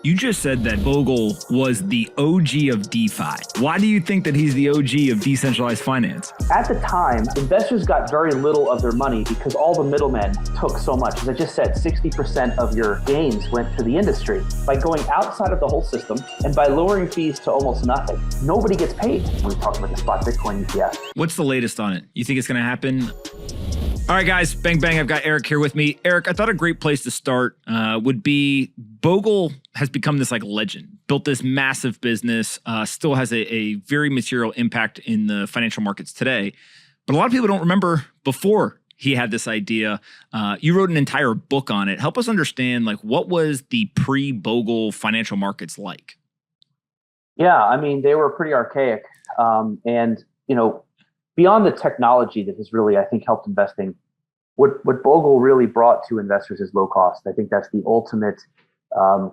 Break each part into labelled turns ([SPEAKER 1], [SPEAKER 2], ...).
[SPEAKER 1] You just said that Bogle was the OG of DeFi. Why do you think that he's the OG of decentralized finance?
[SPEAKER 2] At the time, investors got very little of their money because all the middlemen took so much. As I just said, 60% of your gains went to the industry. By going outside of the whole system and by lowering fees to almost nothing, nobody gets paid. We're talking about the spot Bitcoin ETF.
[SPEAKER 1] What's the latest on it? You think it's going to happen? All right, guys, bang, bang. I've got Eric here with me. Eric, I thought a great place to start would be Bogle has become this like legend, built this massive business, still has a very material impact in the financial markets today. But a lot of people don't remember before he had this idea. You wrote an entire book on it. Help us understand, like, what was the pre-Bogle financial markets like?
[SPEAKER 2] Yeah, I mean, they were pretty archaic. And, you know, beyond the technology that has really, I think, helped investing, what Bogle really brought to investors is low cost. I think that's the ultimate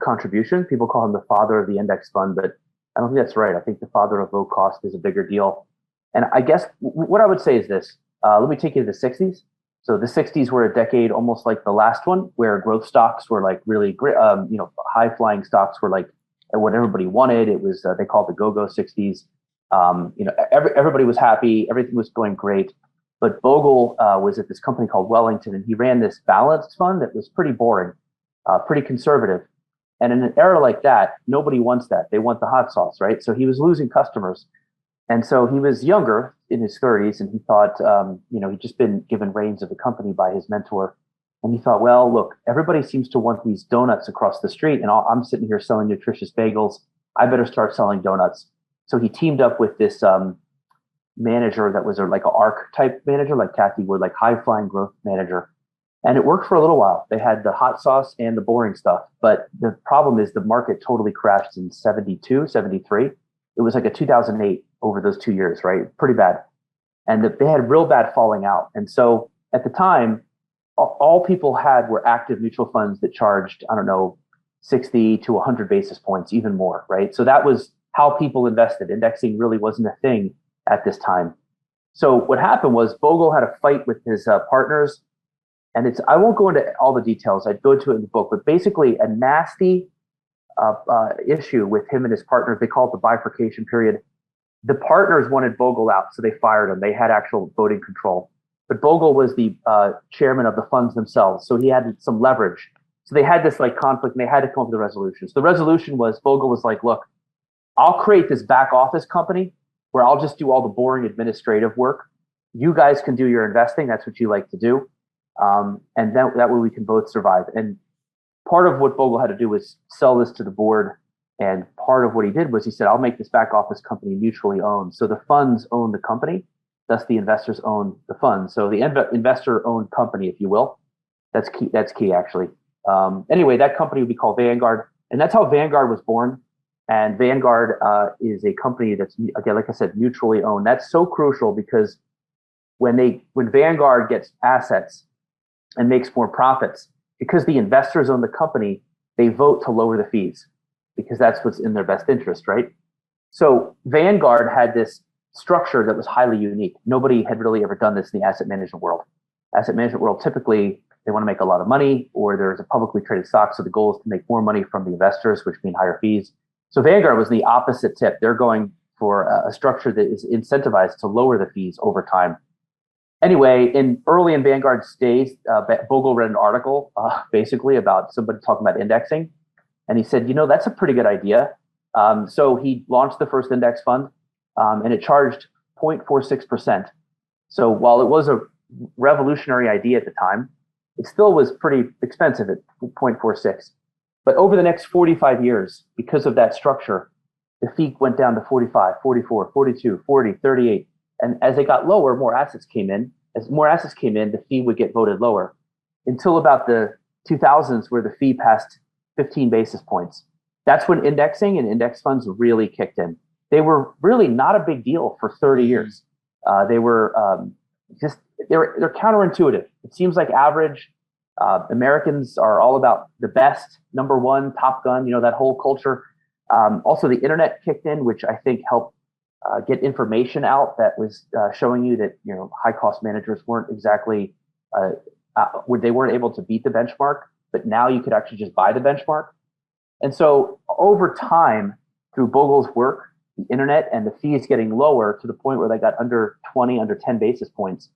[SPEAKER 2] contribution. People call him the father of the index fund, but I don't think that's right. I think the father of low cost is a bigger deal. And I guess what I would say is this. Let me take you to the 60s. So the 60s were a decade almost like the last one, where growth stocks were like really great, high flying stocks were like what everybody wanted. It was, they called the go-go 60s. Everybody was happy. Everything was going great. But Bogle was at this company called Wellington, and he ran this balanced fund that was pretty boring, pretty conservative. And in an era like that, nobody wants that. They want the hot sauce, right? So he was losing customers. And so he was younger, in his 30s, and he thought, he'd just been given reins of the company by his mentor. And he thought, well, look, everybody seems to want these donuts across the street, and I'm sitting here selling nutritious bagels. I better start selling donuts. So he teamed up with this manager that was like an ARC type manager, like Kathy Wood, like high flying growth manager. And it worked for a little while. They had the hot sauce and the boring stuff. But the problem is the market totally crashed in 72, 73. It was like a 2008 over those 2 years, right? Pretty bad. And they had real bad falling out. And so at the time, all people had were active mutual funds that charged, 60 to 100 basis points, even more, right? So that was how people invested. Indexing really wasn't a thing at this time. So what happened was Bogle had a fight with his partners. And I won't go into all the details. I'd go to it in the book, but basically a nasty issue with him and his partners. They call it the bifurcation period. The partners wanted Bogle out, so they fired him. They had actual voting control. But Bogle was the chairman of the funds themselves, so he had some leverage. So they had this like conflict, and they had to come up with a resolution. So the resolution was Bogle was like, look, I'll create this back office company where I'll just do all the boring administrative work. You guys can do your investing. That's what you like to do. And that way we can both survive. And part of what Bogle had to do was sell this to the board. And part of what he did was he said, I'll make this back office company mutually owned. So the funds own the company, thus the investors own the funds. So the investor owned company, if you will. That's key. That's key, actually. Anyway, that company would be called Vanguard. And that's how Vanguard was born. And Vanguard is a company that's, again, like I said, mutually owned. That's so crucial because when Vanguard gets assets and makes more profits, because the investors own the company, they vote to lower the fees because that's what's in their best interest, right? So Vanguard had this structure that was highly unique. Nobody had really ever done this in the asset management world. Asset management world, typically, they want to make a lot of money, or there's a publicly traded stock, so the goal is to make more money from the investors, which mean higher fees. So Vanguard was the opposite tip. They're going for a structure that is incentivized to lower the fees over time. Anyway, early in Vanguard's days, Bogle read an article basically about somebody talking about indexing. And he said, that's a pretty good idea. So he launched the first index fund and it charged 0.46%. So while it was a revolutionary idea at the time, it still was pretty expensive at 0.46. But over the next 45 years, because of that structure, the fee went down to 45, 44, 42, 40, 38. And as it got lower, more assets came in. As more assets came in, the fee would get voted lower until about the 2000s, where the fee passed 15 basis points. That's when indexing and index funds really kicked in. They were really not a big deal for 30 years. They were they're counterintuitive. It seems like average Americans are all about the best, number one, Top Gun, that whole culture. Also, the internet kicked in, which I think helped get information out that was showing you that high cost managers weren't exactly they weren't able to beat the benchmark, but now you could actually just buy the benchmark. And so over time, through Bogle's work, the internet and the fees getting lower to the point where they got under 20, under 10 basis points,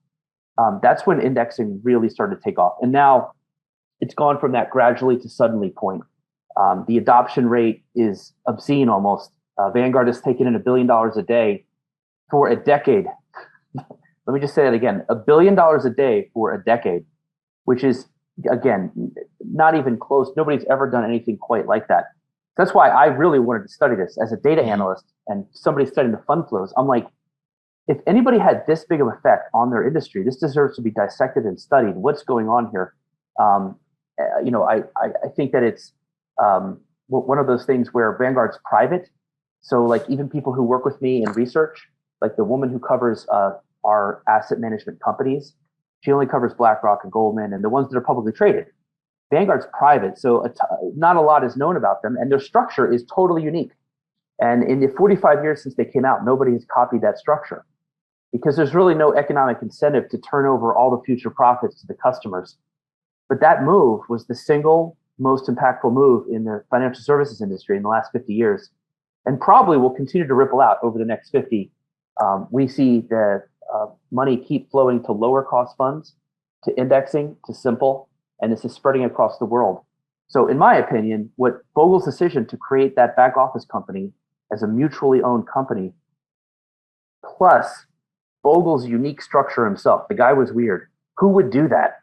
[SPEAKER 2] that's when indexing really started to take off. And now it's gone from that gradually to suddenly point. The adoption rate is obscene almost. Vanguard has taken in $1 billion a day for a decade. Let me just say that again, $1 billion a day for a decade, which is, again, not even close. Nobody's ever done anything quite like that. That's why I really wanted to study this as a data analyst and somebody studying the fund flows. I'm like, if anybody had this big of an effect on their industry, this deserves to be dissected and studied. What's going on here? I think that it's one of those things where Vanguard's private. So like even people who work with me in research, like the woman who covers our asset management companies, she only covers BlackRock and Goldman and the ones that are publicly traded. Vanguard's private, so not a lot is known about them, and their structure is totally unique. And in the 45 years since they came out, nobody has copied that structure because there's really no economic incentive to turn over all the future profits to the customers. But that move was the single most impactful move in the financial services industry in the last 50 years, and probably will continue to ripple out over the next 50. We see the money keep flowing to lower cost funds, to indexing, to simple, and this is spreading across the world. So in my opinion, what Bogle's decision to create that back office company as a mutually owned company, plus Bogle's unique structure himself, the guy was weird. Who would do that?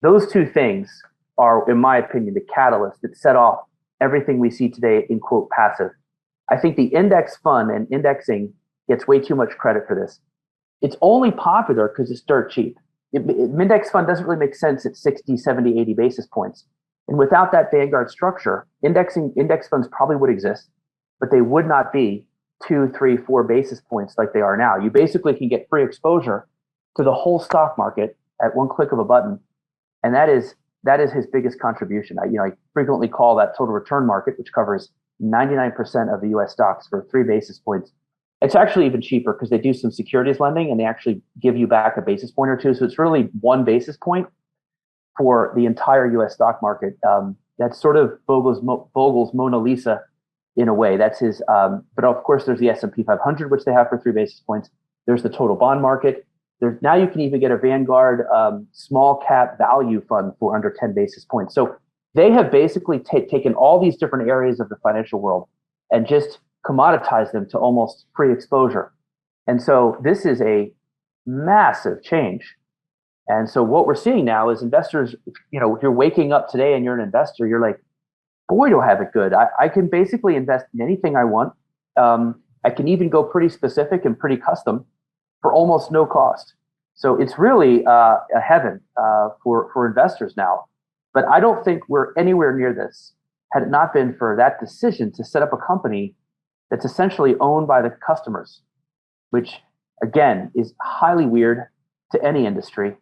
[SPEAKER 2] Those two things are, in my opinion, the catalyst that set off everything we see today in quote passive. I think the index fund and indexing gets way too much credit for this. It's only popular because it's dirt cheap. Index fund doesn't really make sense at 60, 70, 80 basis points. And without that Vanguard structure, index funds probably would exist, but they would not be 2, 3, 4 basis points like they are now. You basically can get free exposure to the whole stock market at one click of a button. And that is his biggest contribution. I frequently call that total return market, which covers 99% of the US stocks for 3 basis points. It's actually even cheaper because they do some securities lending and they actually give you back a basis point or two. So it's really 1 basis point for the entire US stock market. That's sort of Bogle's Mona Lisa in a way. That's his, but of course there's the S&P 500, which they have for 3 basis points. There's the total bond market. Now you can even get a Vanguard small cap value fund for under 10 basis points. So they have basically taken all these different areas of the financial world and just commoditize them to almost free exposure. And so this is a massive change. And so what we're seeing now is investors, if you're waking up today and you're an investor, you're like, boy, do I have it good. I can basically invest in anything I want. I can even go pretty specific and pretty custom for almost no cost. So it's really a heaven for investors now. But I don't think we're anywhere near this had it not been for that decision to set up a company that's essentially owned by the customers, which again is highly weird to any industry.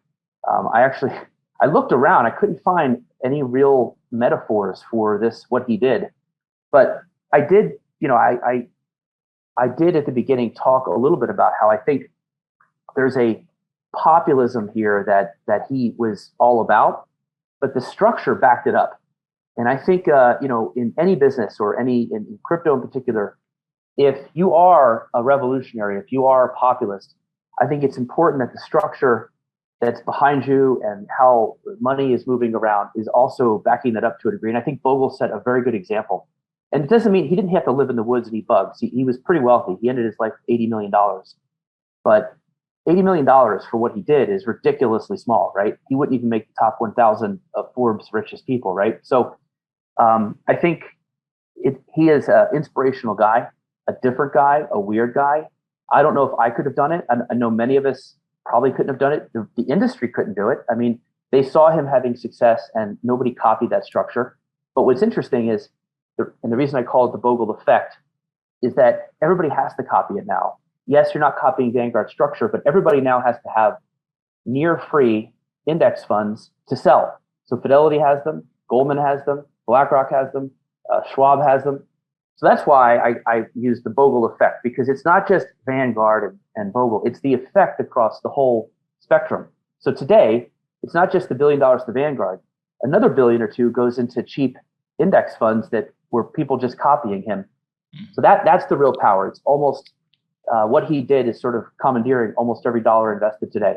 [SPEAKER 2] I looked around, I couldn't find any real metaphors for this, what he did, but I did, I did at the beginning talk a little bit about how I think there's a populism here that he was all about, but the structure backed it up. And I think, in any business or in crypto in particular, if you are a revolutionary, if you are a populist, I think it's important that the structure that's behind you and how money is moving around is also backing that up to a degree. And I think Bogle set a very good example. And it doesn't mean he didn't have to live in the woods and eat bugs. He was pretty wealthy. He ended his life with $80 million. But $80 million for what he did is ridiculously small, right? He wouldn't even make the top 1,000 of Forbes' richest people, right? So I think he is an inspirational guy, a different guy, a weird guy. I don't know if I could have done it. I know many of us probably couldn't have done it. The industry couldn't do it. I mean, they saw him having success and nobody copied that structure. But what's interesting is, and the reason I call it the Bogle Effect, is that everybody has to copy it now. Yes, you're not copying Vanguard structure, but everybody now has to have near free index funds to sell. So Fidelity has them, Goldman has them, BlackRock has them, Schwab has them. So that's why I use the Bogle Effect, because it's not just Vanguard and Bogle, it's the effect across the whole spectrum. So today, it's not just the $1 billion to Vanguard. Another $1 billion or $2 billion goes into cheap index funds that were people just copying him. So that's the real power. It's almost what he did is sort of commandeering almost every dollar invested today.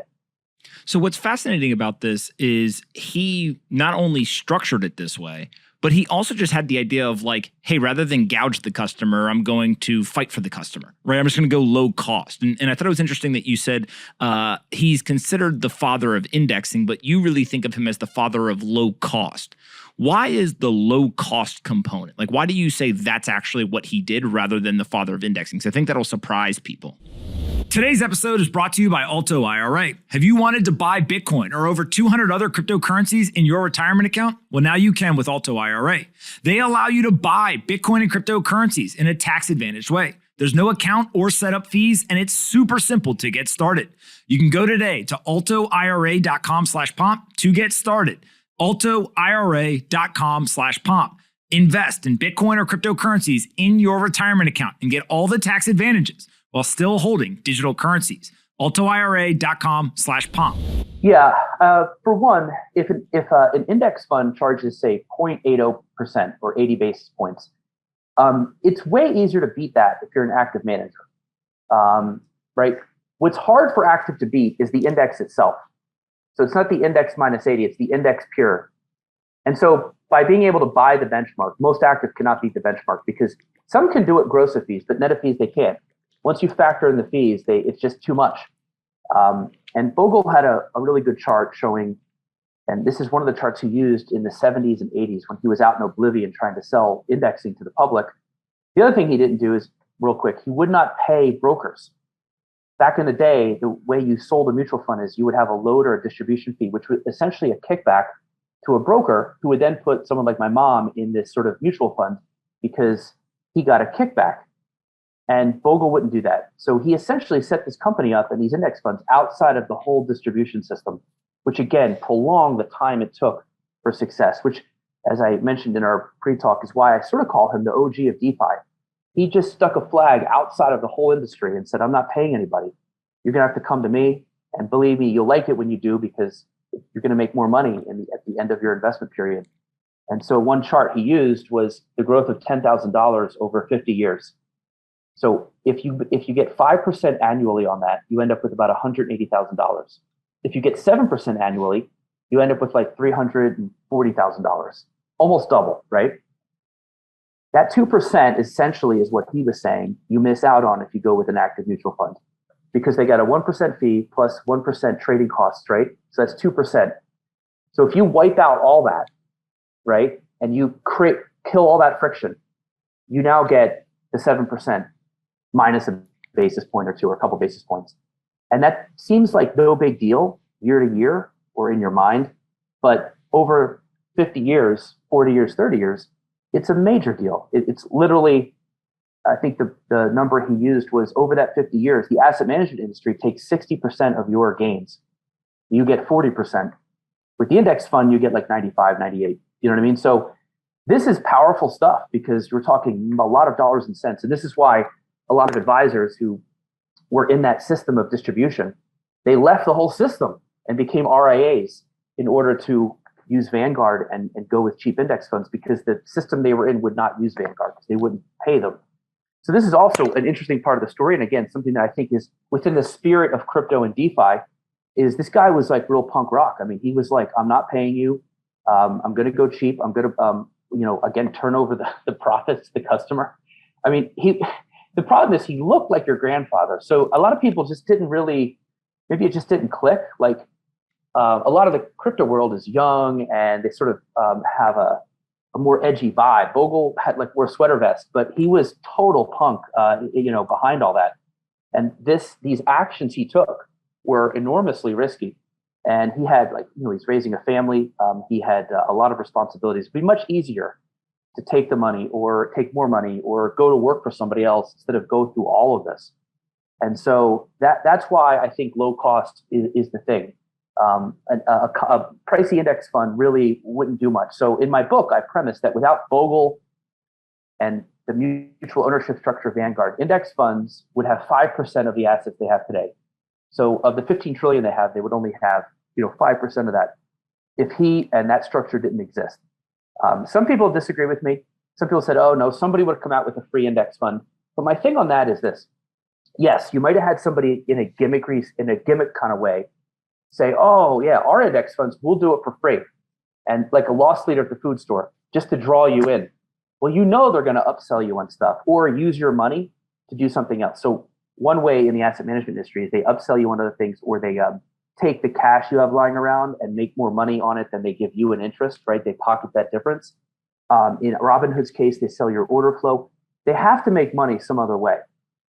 [SPEAKER 1] So what's fascinating about this is he not only structured it this way, but he also just had the idea of like, hey, rather than gouge the customer, I'm going to fight for the customer, right? I'm just going to go low cost. And I thought it was interesting that you said he's considered the father of indexing, but you really think of him as the father of low cost. Why is the low cost component? Like, why do you say that's actually what he did rather than the father of indexing? Because I think that'll surprise people. Today's episode is brought to you by Alto IRA. Have you wanted to buy Bitcoin or over 200 other cryptocurrencies in your retirement account? Well, now you can with Alto IRA. They allow you to buy Bitcoin and cryptocurrencies in a tax-advantaged way. There's no account or setup fees, and it's super simple to get started. You can go today to altoira.com/pomp to get started. altoira.com/pomp. Invest in Bitcoin or cryptocurrencies in your retirement account and get all the tax advantages while still holding digital currencies. altoira.com/pomp.
[SPEAKER 2] Yeah, for one, if an index fund charges, say, 0.80% or 80 basis points, it's way easier to beat that if you're an active manager, right? What's hard for active to beat is the index itself. So it's not the index minus 80, it's the index pure. And so by being able to buy the benchmark, most active cannot beat the benchmark because some can do it gross of fees, but net of fees they can't. Once you factor in the fees, it's just too much. And Bogle had a really good chart showing, and this is one of the charts he used in the 70s and 80s when he was out in oblivion trying to sell indexing to the public. The other thing he didn't do is, real quick, he would not pay brokers. Back in the day, the way you sold a mutual fund is you would have a load or a distribution fee, which was essentially a kickback to a broker who would then put someone like my mom in this sort of mutual fund because he got a kickback. And Bogle wouldn't do that. So he essentially set this company up and these index funds outside of the whole distribution system, which again prolonged the time it took for success, which, as I mentioned in our pre-talk, is why I sort of call him the OG of DeFi. He just stuck a flag outside of the whole industry and said, I'm not paying anybody. You're going to have to come to me. And believe me, you'll like it when you do because you're going to make more money at the end of your investment period. And so one chart he used was the growth of $10,000 over 50 years. So if you get 5% annually on that, you end up with about $180,000. If you get 7% annually, you end up with like $340,000, almost double, right? That 2% essentially is what he was saying you miss out on if you go with an active mutual fund because they got a 1% fee plus 1% trading costs, right? So that's 2%. So if you wipe out all that, right, and you kill all that friction, you now get the 7% minus a basis point or two or a couple basis points. And that seems like no big deal year to year or in your mind, but over 50 years, 40 years, 30 years, it's a major deal. It's literally, I think the number he used was over that 50 years, the asset management industry takes 60% of your gains. You get 40%. With the index fund, you get like 95, 98. You know what I mean? So this is powerful stuff because we're talking a lot of dollars and cents. And this is why a lot of advisors who were in that system of distribution, they left the whole system and became RIAs in order to use Vanguard and go with cheap index funds because the system they were in would not use Vanguard because they wouldn't pay them. So this is also an interesting part of the story. And again, something that I think is within the spirit of crypto and DeFi is this guy was like real punk rock. I mean, he was like, I'm not paying you. I'm going to go cheap. I'm going to, again, turn over the profits to the customer. I mean, the problem is he looked like your grandfather. So a lot of people just didn't really, maybe it just didn't click. Like a lot of the crypto world is young and they sort of have a more edgy vibe. Bogle had wore a sweater vest, but he was total punk, behind all that. And these actions he took were enormously risky. And he had he's raising a family. He had a lot of responsibilities. It'd be much easier to take the money or take more money or go to work for somebody else instead of go through all of this. And so that's why I think low cost is the thing. A pricey index fund really wouldn't do much. So in my book, I premise that without Bogle and the mutual ownership structure of Vanguard, index funds would have 5% of the assets they have today. So of the 15 trillion they have, they would only have 5% of that if he and that structure didn't exist. Some people disagree with me. Some people said, oh, no, somebody would come out with a free index fund. But my thing on that is this. Yes, you might have had somebody in a gimmick kind of way say, oh, yeah, our index funds, we'll do it for free. And like a loss leader at the food store, just to draw you in. Well, you know they're going to upsell you on stuff or use your money to do something else. So one way in the asset management industry is they upsell you on other things, or they take the cash you have lying around and make more money on it than they give you in interest, right? They pocket that difference. In Robinhood's case, they sell your order flow. They have to make money some other way.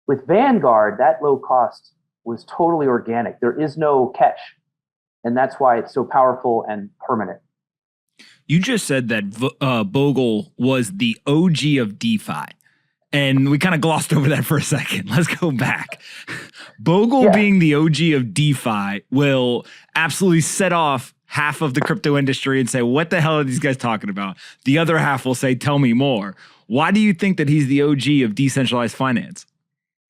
[SPEAKER 2] With Vanguard, that low cost was totally organic. There is no catch. And that's why it's so powerful and permanent.
[SPEAKER 1] You just said that Bogle was the OG of DeFi. And we kind of glossed over that for a second. Let's go back. Bogle being the OG of DeFi will absolutely set off half of the crypto industry and say, what the hell are these guys talking about? The other half will say, tell me more. Why do you think that he's the OG of decentralized finance?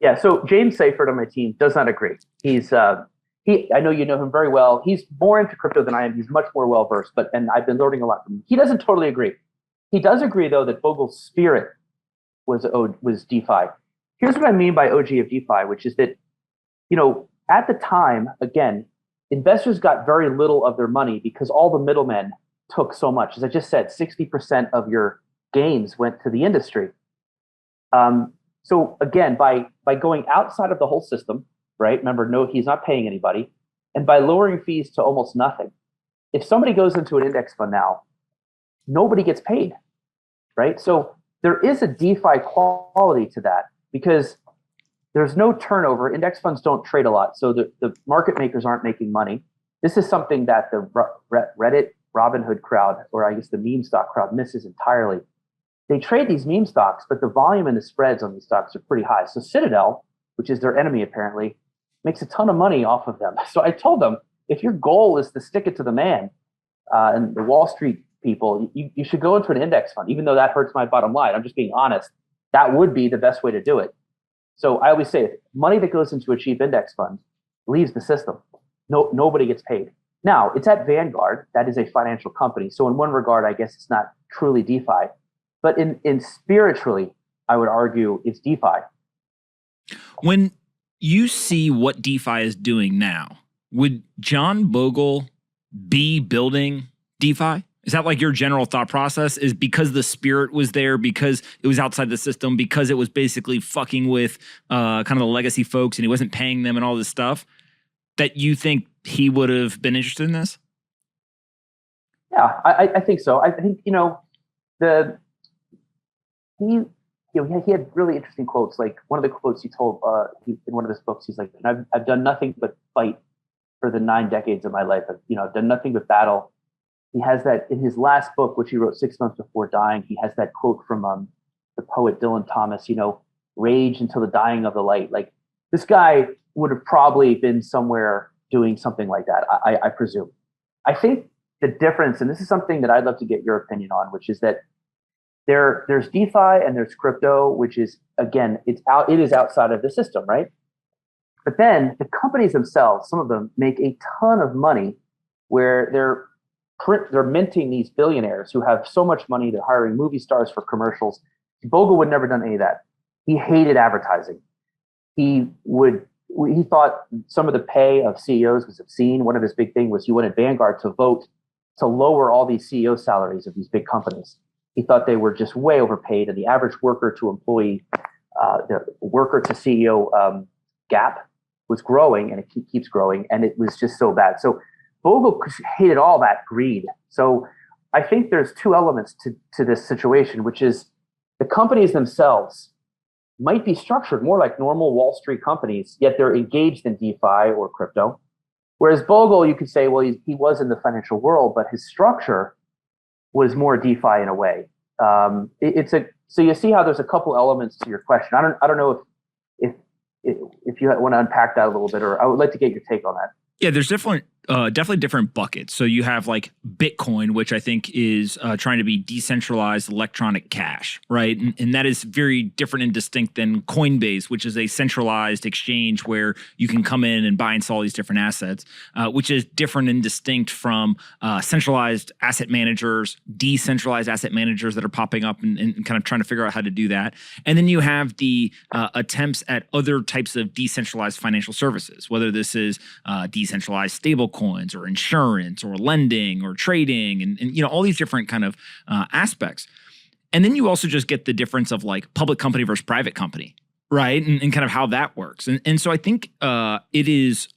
[SPEAKER 2] Yeah, so James Seifert on my team does not agree. I know you know him very well. He's more into crypto than I am. He's much more well-versed, and I've been learning a lot from him. He doesn't totally agree. He does agree, though, that Bogle's spirit was DeFi. Here's what I mean by OG of DeFi, which is that, at the time, again, investors got very little of their money because all the middlemen took so much. As I just said, 60% of your gains went to the industry. So again, by going outside of the whole system, right? Remember, no, he's not paying anybody. And by lowering fees to almost nothing, if somebody goes into an index fund now, nobody gets paid, right? So there is a DeFi quality to that because there's no turnover. Index funds don't trade a lot. So the market makers aren't making money. This is something that the Reddit Robinhood crowd, or I guess the meme stock crowd, misses entirely. They trade these meme stocks, but the volume and the spreads on these stocks are pretty high. So Citadel, which is their enemy apparently, makes a ton of money off of them. So I told them, if your goal is to stick it to the man and the Wall Street people, you should go into an index fund, even though that hurts my bottom line. I'm just being honest. That would be the best way to do it. So I always say, money that goes into a cheap index fund leaves the system. Nobody gets paid. Now, it's at Vanguard. That is a financial company. So in one regard, I guess it's not truly DeFi. But in spiritually, I would argue it's DeFi.
[SPEAKER 1] When you see what DeFi is doing now, would John Bogle be building DeFi? Is that like your general thought process? Is because the spirit was there, because it was outside the system, because it was basically fucking with kind of the legacy folks and he wasn't paying them and all this stuff, that you think he would have been interested in this?
[SPEAKER 2] Yeah, I think so. I think, he had really interesting quotes. Like one of the quotes he told in one of his books, he's like, I've done nothing but fight for the 9 decades of my life. I've done nothing but battle. He has that in his last book, which he wrote 6 months before dying. He has that quote from the poet Dylan Thomas, rage until the dying of the light. Like this guy would have probably been somewhere doing something like that, I presume. I think the difference, and this is something that I'd love to get your opinion on, which is that there's DeFi and there's crypto, which is, again, it is outside of the system, right? But then the companies themselves, some of them make a ton of money where they're minting these billionaires who have so much money, they're hiring movie stars for commercials. Bogle would never done any of that. He hated advertising. He thought some of the pay of CEOs was obscene. One of his big things was he wanted Vanguard to vote to lower all these CEO salaries of these big companies. He thought they were just way overpaid, and the average worker to employee, the worker to CEO gap was growing, and it keeps growing, and it was just so bad. So Bogle hated all that greed. So I think there's two elements to this situation, which is the companies themselves might be structured more like normal Wall Street companies, yet they're engaged in DeFi or crypto. Whereas Bogle, you could say, well, he was in the financial world, but his structure was more DeFi in a way. So you see how there's a couple elements to your question. I don't know if you want to unpack that a little bit, or I would like to get your take on that.
[SPEAKER 1] Yeah, there's definitely definitely different buckets. So you have like Bitcoin, which I think is trying to be decentralized electronic cash, right? And that is very different and distinct than Coinbase, which is a centralized exchange where you can come in and buy and sell these different assets, which is different and distinct from centralized asset managers, decentralized asset managers that are popping up and kind of trying to figure out how to do that. And then you have the attempts at other types of decentralized financial services, whether this is decentralized stable coins or insurance or lending or trading and you know all these different kind of aspects. And then you also just get the difference of like public company versus private company, right? And kind of how that works. And so I think it is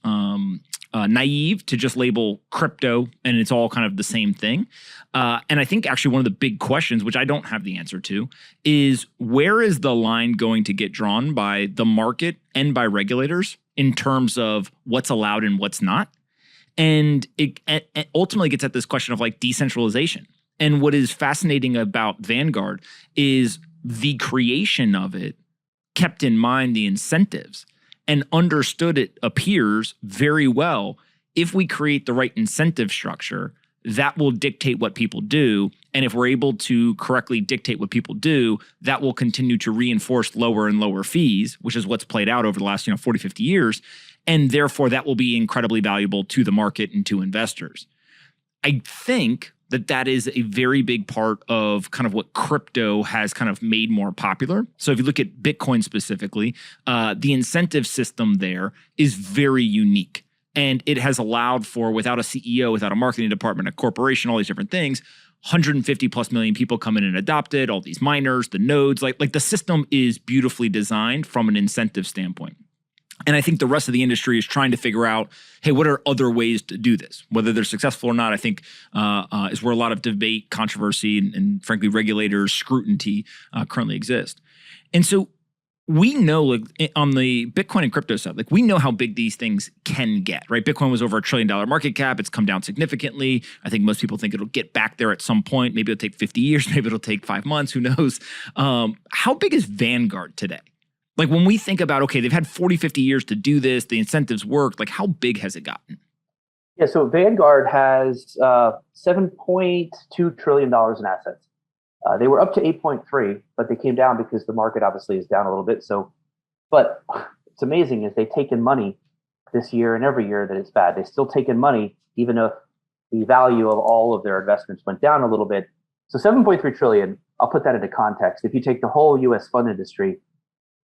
[SPEAKER 1] naive to just label crypto and it's all kind of the same thing. And I think actually one of the big questions, which I don't have the answer to, is where is the line going to get drawn by the market and by regulators in terms of what's allowed and what's not? And it ultimately gets at this question of like decentralization. And what is fascinating about Vanguard is the creation of it kept in mind the incentives and understood, it appears, very well. If we create the right incentive structure, that will dictate what people do. And if we're able to correctly dictate what people do, that will continue to reinforce lower and lower fees, which is what's played out over the last 40, 50 years. And therefore, that will be incredibly valuable to the market and to investors. I think that that is a very big part of kind of what crypto has kind of made more popular. So if you look at Bitcoin specifically, the incentive system there is very unique. And it has allowed for, without a CEO, without a marketing department, a corporation, all these different things, 150 plus million people come in and adopt it, all these miners, the nodes, like the system is beautifully designed from an incentive standpoint. And I think the rest of the industry is trying to figure out, hey, what are other ways to do this? Whether they're successful or not, I think is where a lot of debate, controversy, and frankly, regulators' scrutiny currently exist. And so we know, like on the Bitcoin and crypto side, like we know how big these things can get, right? Bitcoin was over $1 trillion market cap. It's come down significantly. I think most people think it'll get back there at some point. Maybe it'll take 50 years. Maybe it'll take 5 months. Who knows? How big is Vanguard today? Like when we think about, okay, they've had 40, 50 years to do this, the incentives work, like how big has it gotten?
[SPEAKER 2] Yeah, so Vanguard has $7.2 trillion in assets. They were up to 8.3, but they came down because the market obviously is down a little bit. So, but it's amazing is they've taken money this year and every year that it's bad. They still taken money, even if the value of all of their investments went down a little bit. So 7.3 trillion, I'll put that into context. If you take the whole US fund industry,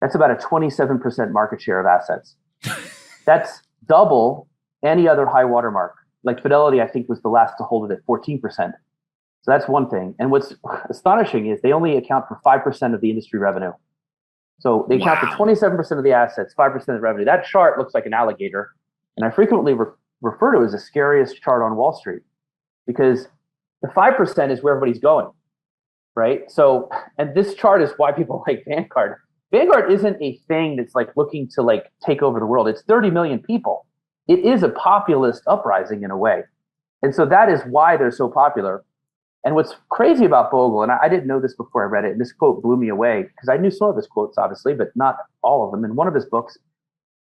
[SPEAKER 2] that's about a 27% market share of assets. That's double any other high watermark. Like Fidelity, I think, was the last to hold it at 14%. So that's one thing. And what's astonishing is they only account for 5% of the industry revenue. So they account for 27% of the assets, 5% of the revenue. That chart looks like an alligator. And I frequently refer to it as the scariest chart on Wall Street because the 5% is where everybody's going, right? So, and this chart is why people like Vanguard. Vanguard isn't a thing that's like looking to like take over the world. It's 30 million people. It is a populist uprising in a way. And so that is why they're so popular. And what's crazy about Bogle, and I didn't know this before I read it, and this quote blew me away because I knew some of his quotes, obviously, but not all of them. In one of his books,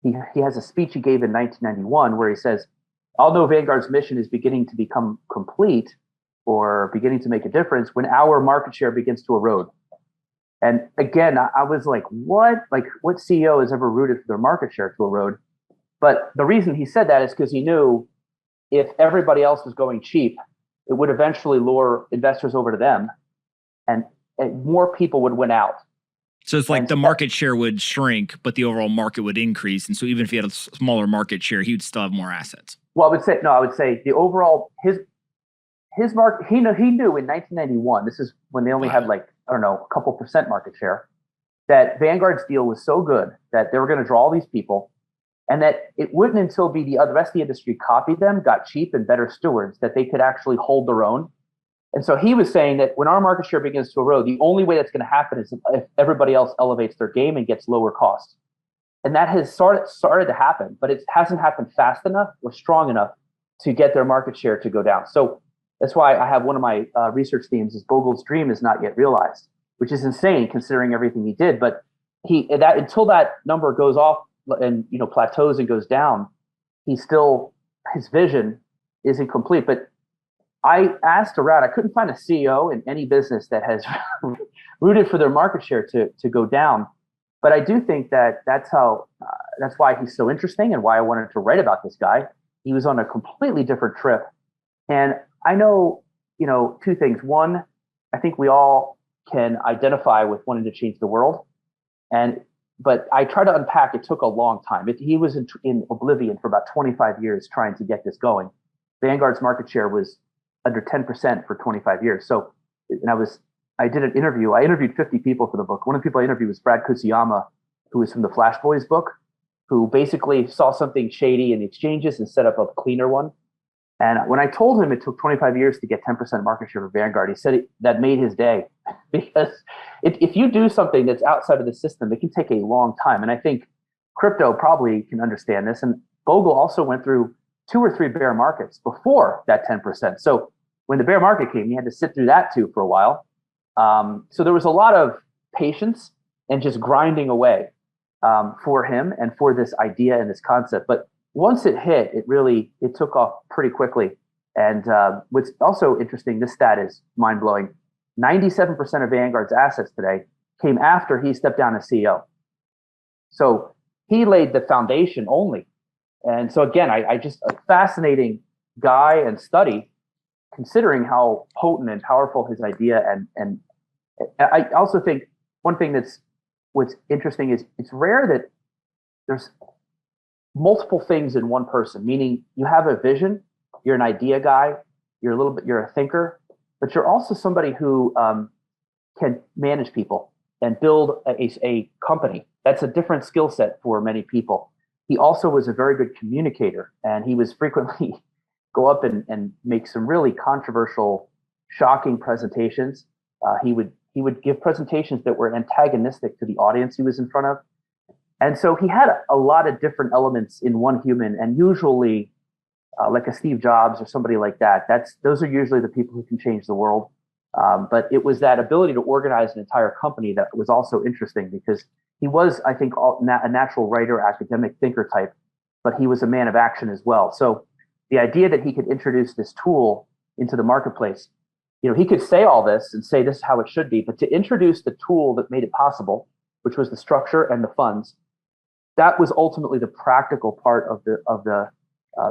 [SPEAKER 2] he has a speech he gave in 1991 where he says, although Vanguard's mission is beginning to become complete or beginning to make a difference when our market share begins to erode. And again, I was like, what? Like, what CEO has ever rooted for their market share to erode? But the reason he said that is because he knew if everybody else was going cheap, it would eventually lure investors over to them and more people would win out.
[SPEAKER 1] So it's like the market share would shrink, but the overall market would increase. And so even if he had a smaller market share, he would still have more assets.
[SPEAKER 2] Well, I would say the overall, his market, he knew in 1991, this is when they only had like, I don't know, a couple percent market share, that Vanguard's deal was so good that they were going to draw all these people and that it wouldn't until the rest of the industry copied them, got cheap and better stewards, that they could actually hold their own. And so he was saying that when our market share begins to erode, the only way that's going to happen is if everybody else elevates their game and gets lower cost. And that has started to happen, but it hasn't happened fast enough or strong enough to get their market share to go down. So that's why I have one of my research themes is Bogle's dream is not yet realized, which is insane considering everything he did. But until that number goes off and plateaus and goes down, his vision isn't complete. But I asked around. I couldn't find a CEO in any business that has rooted for their market share to go down. But I do think that that's why he's so interesting and why I wanted to write about this guy. He was on a completely different trip, and I know, two things. One, I think we all can identify with wanting to change the world, but I try to unpack. It took a long time. He was in oblivion for about 25 years trying to get this going. Vanguard's market share was under 10% for 25 years. So, and I did an interview. I interviewed 50 people for the book. One of the people I interviewed was Brad Kusuyama, who was from the Flash Boys book, who basically saw something shady in the exchanges and set up a cleaner one. And when I told him it took 25 years to get 10% market share for Vanguard, he said that made his day, because if you do something that's outside of the system, it can take a long time. And I think crypto probably can understand this. And Bogle also went through 2 or 3 bear markets before that 10%. So when the bear market came, he had to sit through that too for a while. So there was a lot of patience and just grinding away for him and for this idea and this concept. But once it hit, it took off pretty quickly. And what's also interesting, this stat is mind blowing. 97% of Vanguard's assets today came after he stepped down as CEO. So he laid the foundation only. And so again, I just a fascinating guy and study, considering how potent and powerful his idea. And I also think one thing what's interesting is it's rare that there's multiple things in one person, meaning you have a vision, you're an idea guy, you're a thinker, but you're also somebody who can manage people and build a company. That's a different skill set for many people. He also was a very good communicator, and he was frequently go up and make some really controversial, shocking presentations. He would give presentations that were antagonistic to the audience he was in front of. And so he had a lot of different elements in one human, and usually like a Steve Jobs or somebody like that. Those are usually the people who can change the world. But it was that ability to organize an entire company that was also interesting, because he was, I think, a natural writer, academic thinker type, but he was a man of action as well. So the idea that he could introduce this tool into the marketplace, he could say all this and say this is how it should be, but to introduce the tool that made it possible, which was the structure and the funds, that was ultimately the practical part of the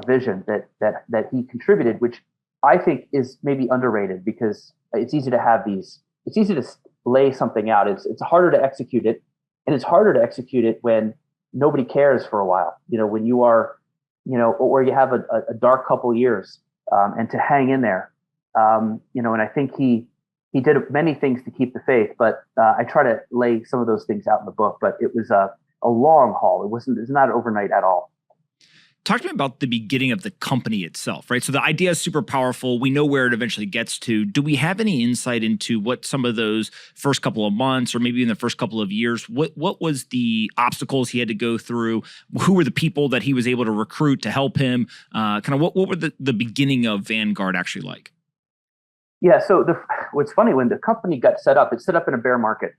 [SPEAKER 2] vision that he contributed, which I think is maybe underrated, because it's easy to have these. It's easy to lay something out. It's harder to execute it, and it's harder to execute it when nobody cares for a while. When you are, or you have a dark couple years, and to hang in there. And I think he did many things to keep the faith, but I try to lay some of those things out in the book. But it was a long haul. It's not overnight at all.
[SPEAKER 1] Talk to me about the beginning of the company itself, right? So the idea is super powerful. We know where it eventually gets to. Do we have any insight into what some of those first couple of months, or maybe in the first couple of years, what was the obstacles he had to go through? Who were the people that he was able to recruit to help him? Kind of what were the beginning of Vanguard actually like?
[SPEAKER 2] Yeah, so what's funny, when the company got set up, it's set up in a bear market,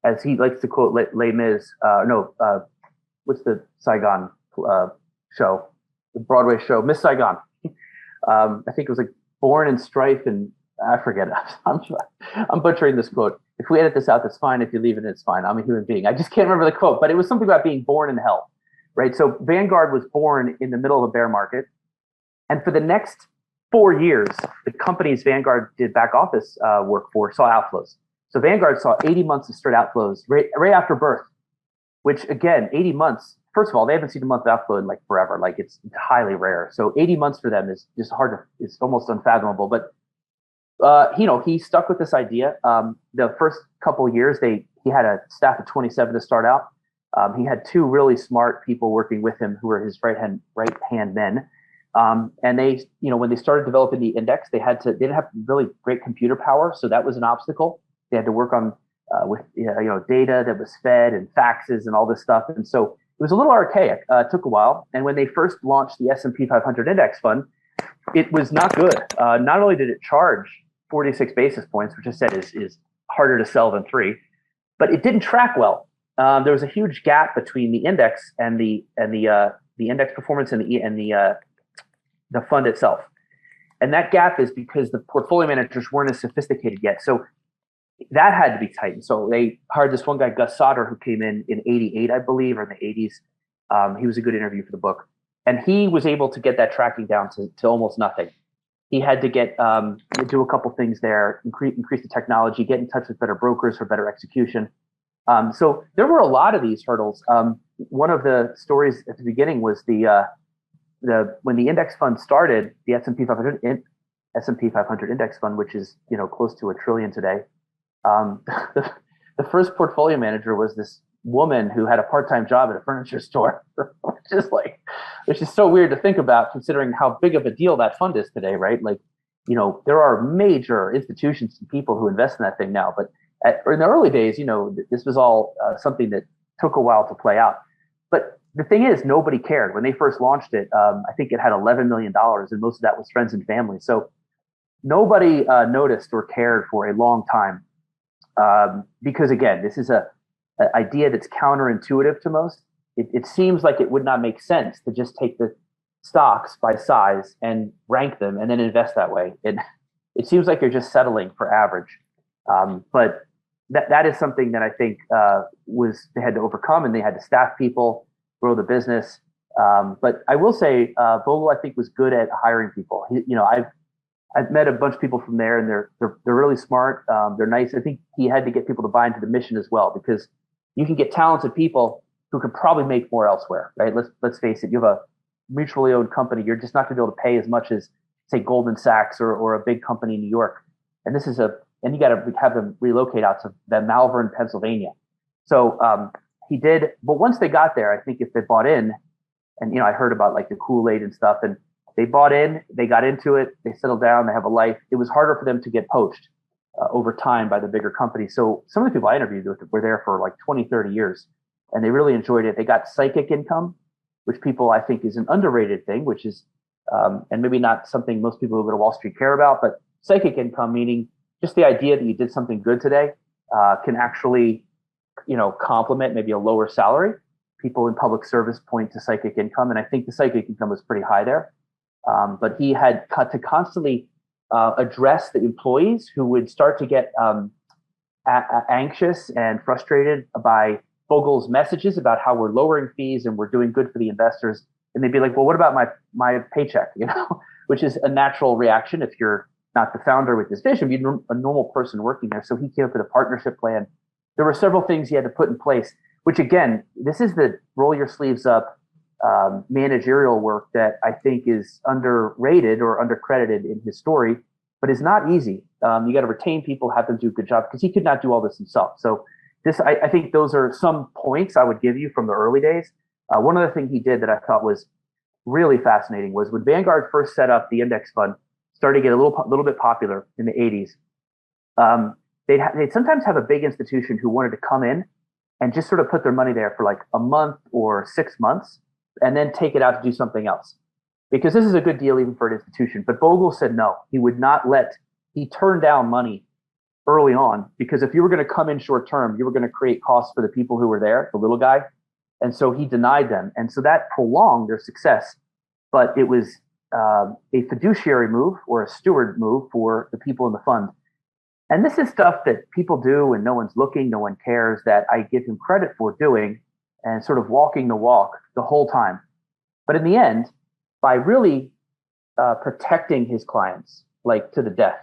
[SPEAKER 2] as he likes to quote Les Mis. What's the Saigon show, the Broadway show, Miss Saigon. I think it was like Born in Strife, and I forget it. I'm butchering this quote. If we edit this out, that's fine. If you leave it, it's fine. I'm a human being. I just can't remember the quote, but it was something about being born in hell, right? So Vanguard was born in the middle of a bear market, and for the next 4 years, the companies Vanguard did back office work for saw outflows. So Vanguard saw 80 months of straight outflows right after birth, which again, 80 months. First of all, they haven't seen a month of outflow in like forever. Like it's highly rare. So 80 months for them is just it's almost unfathomable. But he stuck with this idea. The first couple of years, he had a staff of 27 to start out. He had 2 really smart people working with him who were his right hand men. And they, when they started developing the index, they didn't have really great computer power, so that was an obstacle. They had to work on with data that was fed and faxes and all this stuff, and so it was a little archaic. It took a while, and when they first launched the S&P 500 index fund, it was not good. Not only did it charge 46 basis points, which I said is harder to sell than 3, but it didn't track well. There was a huge gap between the index and the index performance and the fund itself. And that gap is because the portfolio managers weren't as sophisticated yet. So that had to be tightened. So they hired this one guy, Gus Sauter, who came in '88, I believe, or in the '80s. He was a good interview for the book. And he was able to get that tracking down to almost nothing. He had to do a couple things there, increase the technology, get in touch with better brokers for better execution. So there were a lot of these hurdles. One of the stories at the beginning was when the index fund started, the S&P 500 index fund, which is close to $1 trillion today. The first portfolio manager was this woman who had a part-time job at a furniture store, which is so weird to think about considering how big of a deal that fund is today, right? Like, there are major institutions and people who invest in that thing now, but in the early days, this was all something that took a while to play out. But the thing is, nobody cared. When they first launched it, I think it had $11 million, and most of that was friends and family. So nobody noticed or cared for a long time. Because again, this is an idea that's counterintuitive to most. It seems like it would not make sense to just take the stocks by size and rank them and then invest that way. It seems like you're just settling for average. But that is something that I think they had to overcome, and they had to staff people, grow the business. But I will say, Bogle, I think, was good at hiring people. I've met a bunch of people from there, and they're really smart. They're nice. I think he had to get people to buy into the mission as well, because you can get talented people who could probably make more elsewhere, right? Let's face it. You have a mutually owned company. You're just not going to be able to pay as much as, say, Goldman Sachs or a big company in New York. And you got to have them relocate out to Malvern, Pennsylvania. So he did. But once they got there, I think if they bought in, and I heard about like the Kool-Aid and stuff, and they bought in, they got into it, they settled down, they have a life. It was harder for them to get poached over time by the bigger companies. So some of the people I interviewed were there for like 20, 30 years, and they really enjoyed it. They got psychic income, which people, I think, is an underrated thing, which is, and maybe not something most people who go to Wall Street care about, but psychic income, meaning just the idea that you did something good today can actually, complement maybe a lower salary. People in public service point to psychic income, and I think the psychic income was pretty high there. But he had to constantly address the employees who would start to get anxious and frustrated by Bogle's messages about how we're lowering fees and we're doing good for the investors. And they'd be like, well, what about my paycheck? Which is a natural reaction if you're not the founder with this vision, you're a normal person working there. So he came up with a partnership plan. There were several things he had to put in place, which again, this is the roll your sleeves up managerial work that I think is underrated or undercredited in his story, but is not easy. You got to retain people, have them do a good job, because he could not do all this himself. So I think those are some points I would give you from the early days. One other thing he did that I thought was really fascinating was when Vanguard first set up the index fund, started to get a little bit popular in the '80s. They'd sometimes have a big institution who wanted to come in and just sort of put their money there for like a month or 6 months, and then take it out to do something else, because this is a good deal even for an institution. But Bogle said no, he turned down money early on, because if you were going to come in short term, you were going to create costs for the people who were there, the little guy. And so he denied them. And so that prolonged their success. But it was a fiduciary move or a steward move for the people in the fund. And this is stuff that people do when no one's looking, no one cares, that I give him credit for doing and sort of walking the walk the whole time. But in the end, by really protecting his clients, like to the death,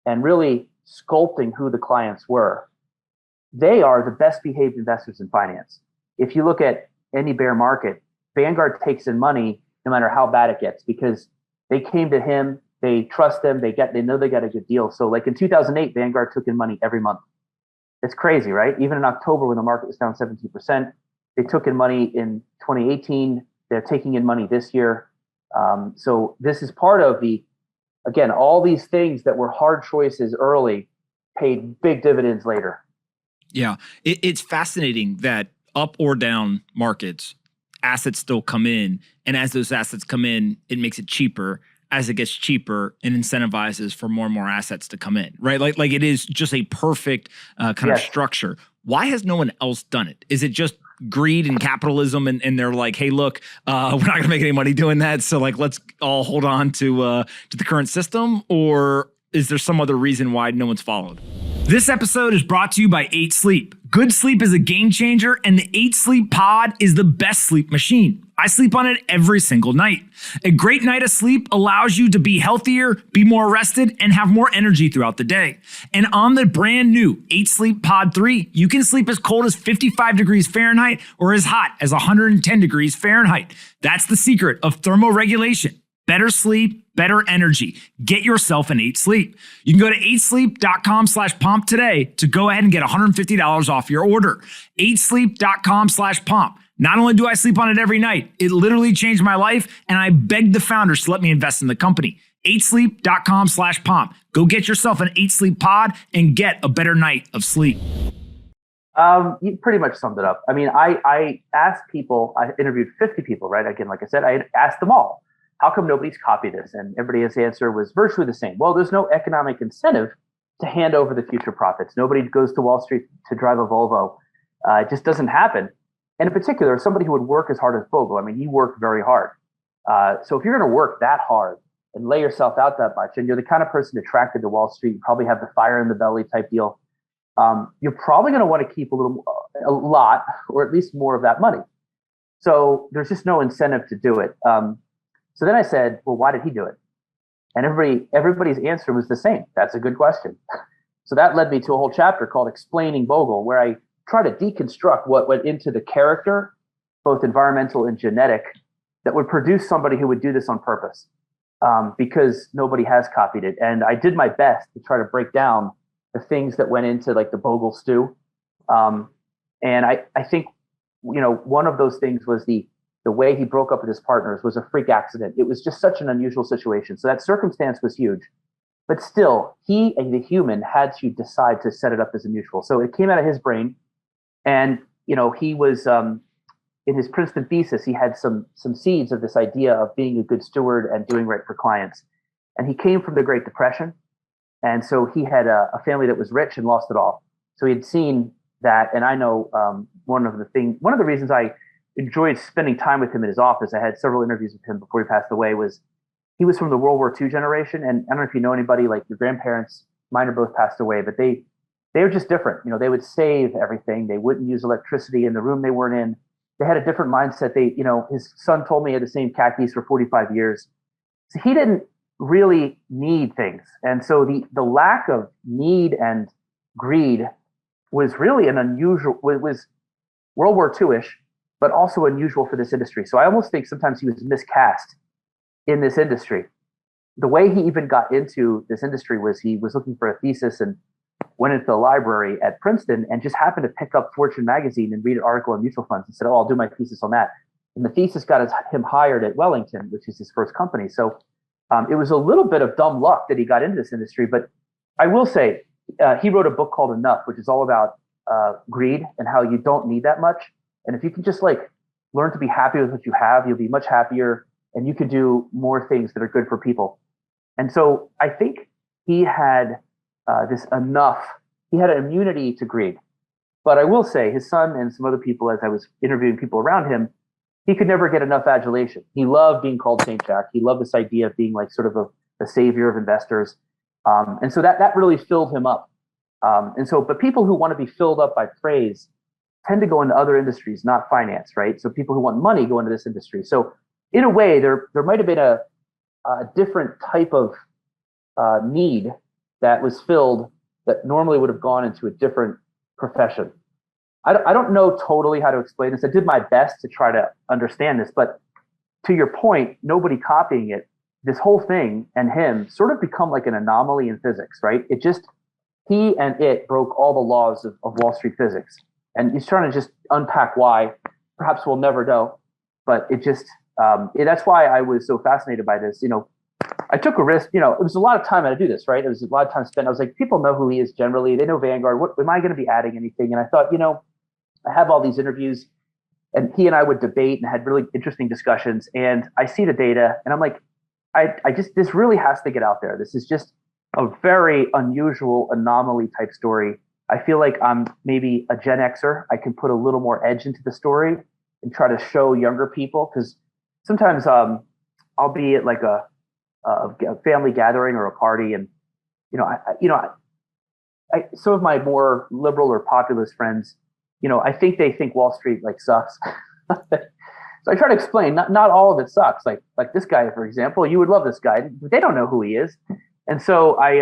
[SPEAKER 2] and really sculpting who the clients were, they are the best behaved investors in finance. If you look at any bear market, Vanguard takes in money no matter how bad it gets, because they came to him, they trust them, they know they got a good deal. So like in 2008, Vanguard took in money every month. It's crazy, right? Even in October when the market was down 17%, they took in money in 2018. They're taking in money this year. So this is part of again, all these things that were hard choices early paid big dividends later.
[SPEAKER 1] Yeah, it's fascinating that up or down markets, assets still come in. And as those assets come in, it makes it cheaper. As it gets cheaper, it incentivizes for more and more assets to come in, right? Like it is just a perfect kind of structure. Why has no one else done it? Is it just greed and capitalism, and they're like, hey, look, we're not going to make any money doing that, so like let's all hold on to the current system? Or is there some other reason why no one's followed? This episode is brought to you by 8 Sleep. Good sleep is a game changer, and the 8 Sleep Pod is the best sleep machine. I sleep on it every single night. A great night of sleep allows you to be healthier, be more rested, and have more energy throughout the day. And on the brand new 8 Sleep Pod 3, you can sleep as cold as 55 degrees Fahrenheit or as hot as 110 degrees Fahrenheit. That's the secret of thermoregulation. Better sleep, better energy. Get yourself an 8 Sleep. You can go to 8sleep.com/pomp today to go ahead and get $150 off your order. 8sleep.com/pomp. Not only do I sleep on it every night, it literally changed my life, and I begged the founders to let me invest in the company. 8sleep.com/pomp. Go get yourself an 8 Sleep Pod and get a better night of sleep.
[SPEAKER 2] You pretty much summed it up. I mean, I asked people, I interviewed 50 people, right? Again, like I said, I asked them all, how come nobody's copied this? And everybody's answer was virtually the same. Well, there's no economic incentive to hand over the future profits. Nobody goes to Wall Street to drive a Volvo. It just doesn't happen. And in particular, somebody who would work as hard as Bogle, I mean, he worked very hard. So if you're going to work that hard and lay yourself out that much, and you're the kind of person attracted to Wall Street, you probably have the fire in the belly type deal, you're probably going to want to keep a lot, or at least more of that money. So there's just no incentive to do it. So then I said, well, why did he do it? And everybody's answer was the same. That's a good question. So that led me to a whole chapter called Explaining Bogle, where I try to deconstruct what went into the character, both environmental and genetic, that would produce somebody who would do this on purpose, because nobody has copied it. And I did my best to try to break down the things that went into like the Bogle stew. And I think, one of those things was the way he broke up with his partners was a freak accident. It was just such an unusual situation. So that circumstance was huge. But still, he, the human, had to decide to set it up as a mutual. So it came out of his brain. And, he was, in his Princeton thesis, he had some seeds of this idea of being a good steward and doing right for clients. And he came from the Great Depression. And so he had a family that was rich and lost it all. So he had seen that. And I know one of the reasons I enjoyed spending time with him in his office, I had several interviews with him before he passed away, was he was from the World War II generation. And I don't know if you know anybody, like your grandparents, mine are both passed away, but they were just different. They would save everything. They wouldn't use electricity in the room they weren't in. They had a different mindset. His son told me he had the same khakis for 45 years. So he didn't really need things. And so the lack of need and greed was really an unusual, was World War II-ish, but also unusual for this industry. So I almost think sometimes he was miscast in this industry. The way he even got into this industry was he was looking for a thesis and went into the library at Princeton and just happened to pick up Fortune magazine and read an article on mutual funds and said, I'll do my thesis on that. And the thesis got him hired at Wellington, which is his first company. So it was a little bit of dumb luck that he got into this industry. But I will say, he wrote a book called Enough, which is all about greed and how you don't need that much. And if you can just learn to be happy with what you have, you'll be much happier and you can do more things that are good for people. And so I think he had he had an immunity to greed. But I will say his son and some other people, as I was interviewing people around him, he could never get enough adulation. He loved being called Saint Jack. He loved this idea of being like sort of a savior of investors. And so that really filled him up. But people who want to be filled up by praise tend to go into other industries, not finance, right? So people who want money go into this industry. So in a way, there might have been a different type of need that was filled that normally would have gone into a different profession. I don't know totally how to explain this. I did my best to try to understand this, but to your point, nobody copying it, this whole thing and him sort of become like an anomaly in physics, right? He and it broke all the laws of Wall Street physics. And he's trying to just unpack why. Perhaps we'll never know, but that's why I was so fascinated by this. I took a risk. It was a lot of time I had to do this, right? It was a lot of time spent. I was like, people know who he is generally. They know Vanguard. What am I going to be adding anything? And I thought, I have all these interviews, and he and I would debate and had really interesting discussions. And I see the data, and I'm like, this really has to get out there. This is just a very unusual anomaly type story. I feel like I'm maybe a Gen Xer. I can put a little more edge into the story and try to show younger people, because sometimes I'll be at like a family gathering or a party, and some of my more liberal or populist friends, I think they think Wall Street like sucks. So I try to explain, not all of it sucks. Like this guy, for example, you would love this guy. They don't know who he is, and so I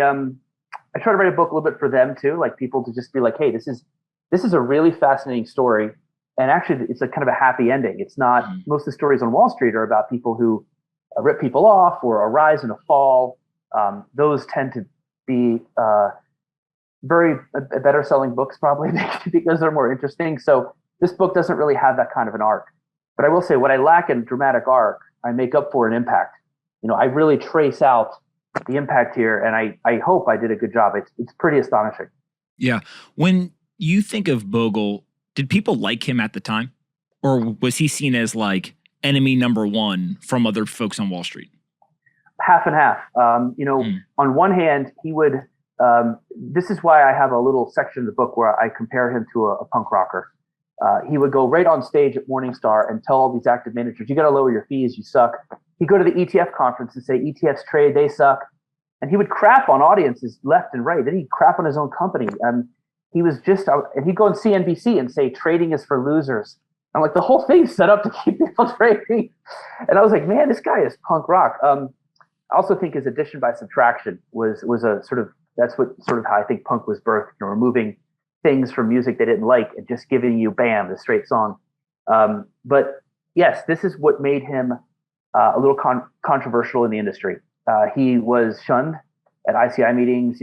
[SPEAKER 2] try to write a book a little bit for them too, like people to just be like, hey, this is a really fascinating story, and actually it's a kind of a happy ending. It's not most of the stories on Wall Street are about people who rip people off or a rise and a fall. Those tend to be very better selling books probably because they're more interesting. So this book doesn't really have that kind of an arc. But I will say what I lack in dramatic arc, I make up for in impact. I really trace out the impact here, and I hope I did a good job. It's pretty astonishing.
[SPEAKER 1] Yeah. When you think of Bogle, did people like him at the time? Or was he seen as like enemy number one from other folks on Wall Street?
[SPEAKER 2] Half and half. On one hand, he would, this is why I have a little section of the book where I compare him to a punk rocker. He would go right on stage at Morningstar and tell all these active managers, you got to lower your fees, you suck. He'd go to the ETF conference and say, ETFs trade, they suck. And he would crap on audiences left and right. Then he'd crap on his own company. He was just, and he'd go on CNBC and say, trading is for losers. I'm like, the whole thing's set up to keep people trading. And I was like, man, this guy is punk rock. I also think his addition by subtraction was a sort of, that's what sort of how I think punk was birthed, removing things from music they didn't like and just giving you, bam, the straight song. But yes, this is what made him a little controversial in the industry. He was shunned at ICI meetings.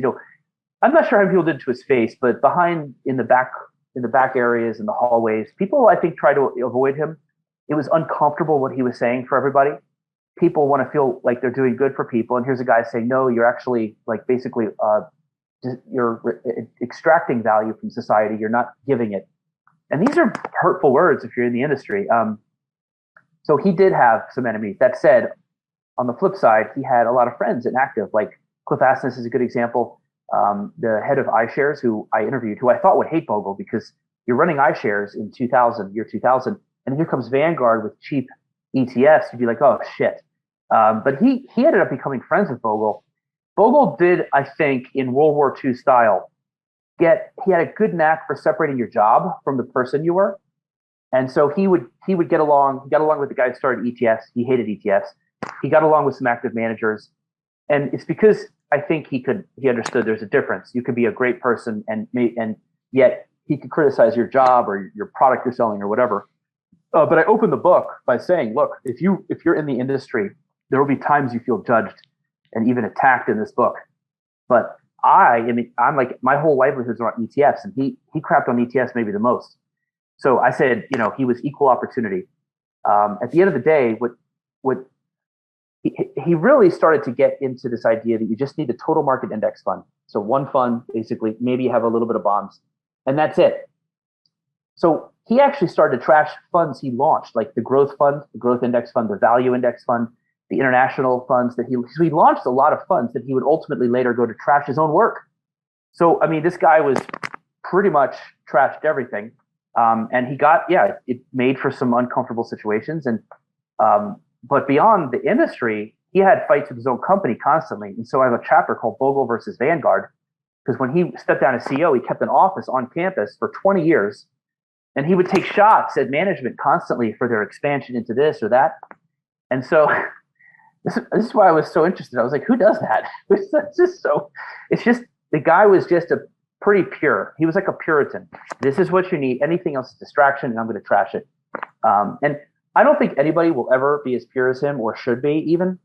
[SPEAKER 2] I'm not sure how people did to his face, but behind in the back areas in the hallways, people I think tried to avoid him. It was uncomfortable what he was saying for everybody. People want to feel like they're doing good for people, and here's a guy saying, no, you're actually like basically you're extracting value from society. You're not giving it. And these are hurtful words if you're in the industry. So he did have some enemies. That said, on the flip side, he had a lot of friends in active, like Cliff Asness is a good example. The head of iShares, who I interviewed, who I thought would hate Bogle because you're running iShares in year 2000, and here comes Vanguard with cheap ETFs. You'd be like, oh shit. But he ended up becoming friends with Bogle. Bogle did, I think, in World War II style, he had a good knack for separating your job from the person you were. And so he would get along with the guy who started ETFs. He hated ETFs. He got along with some active managers. And it's because I think he understood there's a difference. You could be a great person and yet he could criticize your job or your product you're selling or whatever. But I opened the book by saying, look, if you're in the industry, there will be times you feel judged and even attacked in this book. But I'm like, my whole livelihood is around ETFs, and he crapped on ETFs maybe the most. So I said, he was equal opportunity. At the end of the day, what he really started to get into this idea that you just need a total market index fund. So one fund, basically, maybe you have a little bit of bonds, and that's it. So he actually started to trash funds he launched, like the growth fund, the growth index fund, the value index fund, the international funds so he launched a lot of funds that he would ultimately later go to trash his own work. So, I mean, this guy was pretty much trashed everything. And it made for some uncomfortable situations. And, but beyond the industry, he had fights with his own company constantly. And so I have a chapter called Bogle versus Vanguard, because when he stepped down as CEO, he kept an office on campus for 20 years. And he would take shots at management constantly for their expansion into this or that. And so this is why I was so interested. I was like, who does that? It's just the guy was just a pretty pure. He was like a Puritan. This is what you need. Anything else is distraction, and I'm going to trash it. And I don't think anybody will ever be as pure as him, or should be even.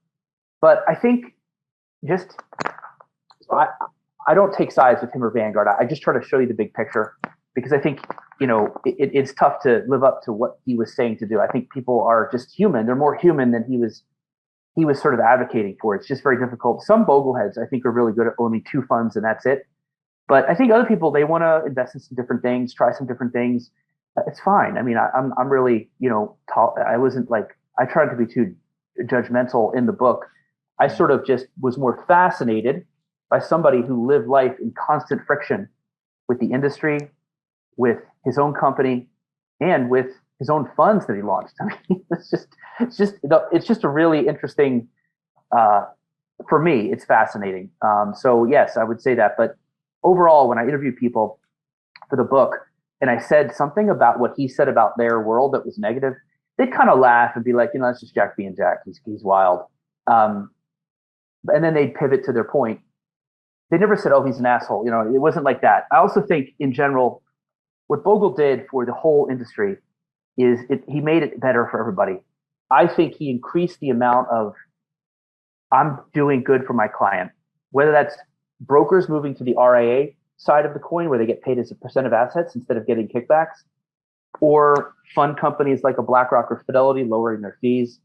[SPEAKER 2] But I think I don't take sides with him or Vanguard. I just try to show you the big picture, because I think, it's tough to live up to what he was saying to do. I think people are just human. They're more human than he was sort of advocating for. It's just very difficult. Some Bogleheads, I think, are really good at owning two funds and that's it. But I think other people, they want to invest in some different things, try some different things. It's fine. I mean, I'm really, I wasn't like, I tried to be too judgmental in the book. I sort of just was more fascinated by somebody who lived life in constant friction with the industry, with his own company, and with his own funds that he launched. I mean, it's just a really interesting. For me, it's fascinating. So yes, I would say that. But overall, when I interview people for the book, and I said something about what he said about their world that was negative, they'd kind of laugh and be like, that's just Jack being Jack. He's wild. And then they'd pivot to their point. They never said, oh, he's an asshole. It wasn't like that. I also think in general, what Bogle did for the whole industry is he made it better for everybody. I think he increased the amount of I'm doing good for my client, whether that's brokers moving to the RIA side of the coin where they get paid as a percent of assets instead of getting kickbacks, or fund companies like a BlackRock or Fidelity lowering their fees.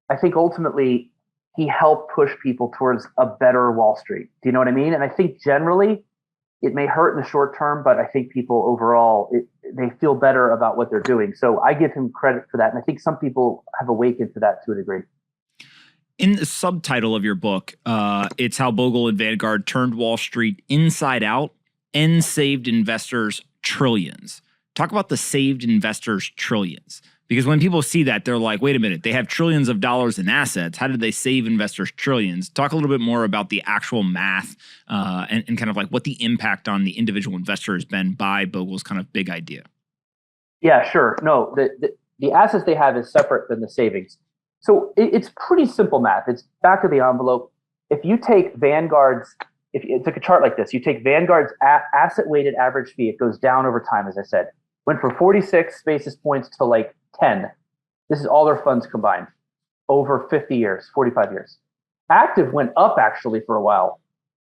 [SPEAKER 2] I think ultimately he helped push people towards a better Wall Street. Do you know what I mean? And I think generally it may hurt in the short term, but I think people overall, they feel better about what they're doing. So I give him credit for that. And I think some people have awakened to that to a degree.
[SPEAKER 1] In the subtitle of your book, it's how Bogle and Vanguard turned Wall Street inside out and saved investors trillions. Talk about the saved investors trillions. Because when people see that, they're like, wait a minute, they have trillions of dollars in assets. How did they save investors trillions? Talk a little bit more about the actual math and kind of like what the impact on the individual investor has been by Bogle's kind of big idea.
[SPEAKER 2] Yeah, sure. No, the assets they have is separate than the savings. So it's pretty simple math. It's back of the envelope. If you take Vanguard's, if it's like a chart like this, you take Vanguard's asset weighted average fee, it goes down over time, as I said. Went from 46 basis points to like 10. This is all their funds combined over 50 years, 45 years. Active went up actually for a while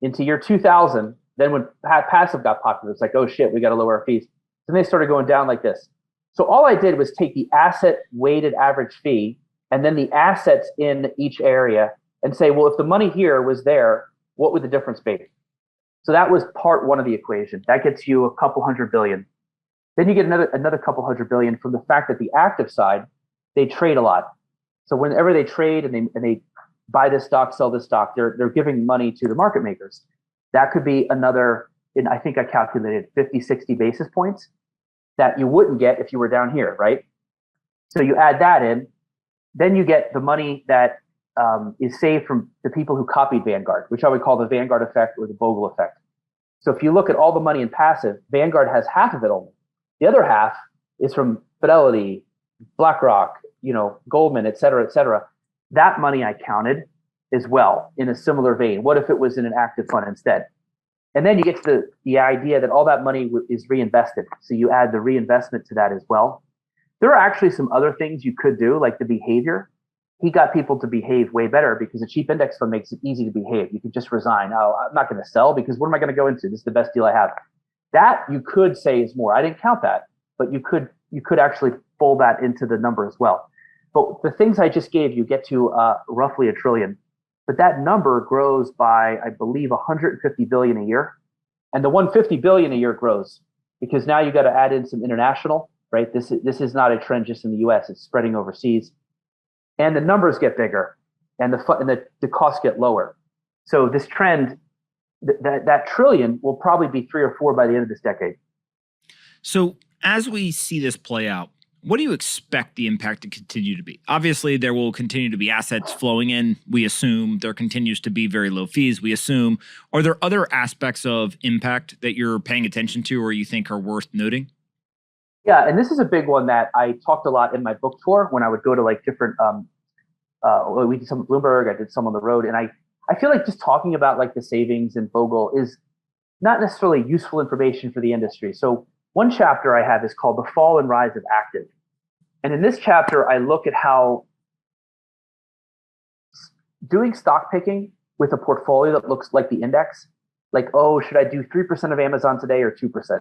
[SPEAKER 2] into year 2000. Then when passive got popular, it's like, oh shit, we got to lower our fees. Then they started going down like this. So all I did was take the asset weighted average fee and then the assets in each area and say, well, if the money here was there, what would the difference be? So that was part one of the equation. That gets you a couple $100 billion. Then you get another couple $100 billion from the fact that the active side, they trade a lot. So whenever they trade and they buy this stock, sell this stock, they're giving money to the market makers. That could be another, and I think I calculated 50, 60 basis points that you wouldn't get if you were down here, right? So you add that in, then you get the money that is saved from the people who copied Vanguard, which I would call the Vanguard effect or the Bogle effect. So if you look at all the money in passive, Vanguard has half of it only. The other half is from Fidelity, BlackRock, Goldman, et cetera, et cetera. That money I counted as well in a similar vein. What if it was in an active fund instead? And then you get to the idea that all that money is reinvested. So you add the reinvestment to that as well. There are actually some other things you could do, like the behavior. He got people to behave way better because a cheap index fund makes it easy to behave. You could just resign. Oh, I'm not going to sell because what am I going to go into? This is the best deal I have. That you could say is more. I didn't count that, but you could actually fold that into the number as well. But the things I just gave you get to roughly $1 trillion. But that number grows by, I believe, 150 billion a year. And the 150 billion a year grows because now you got to add in some international, right? This is not a trend just in the US, it's spreading overseas. And the numbers get bigger and the costs get lower. So this trend, that trillion will probably be 3 or 4 by the end of this decade.
[SPEAKER 1] So as we see this play out, what do you expect the impact to continue to be? Obviously, there will continue to be assets flowing in. We assume there continues to be very low fees. We assume. Are there other aspects of impact that you're paying attention to or you think are worth noting?
[SPEAKER 2] Yeah, and this is a big one that I talked a lot in my book tour when I would go to like different, we did some at Bloomberg, I did some on the road. And I feel like just talking about like the savings and Bogle is not necessarily useful information for the industry. So one chapter I have is called The Fall and Rise of Active. And in this chapter, I look at how doing stock picking with a portfolio that looks like the index, like, oh, should I do 3% of Amazon today or 2%?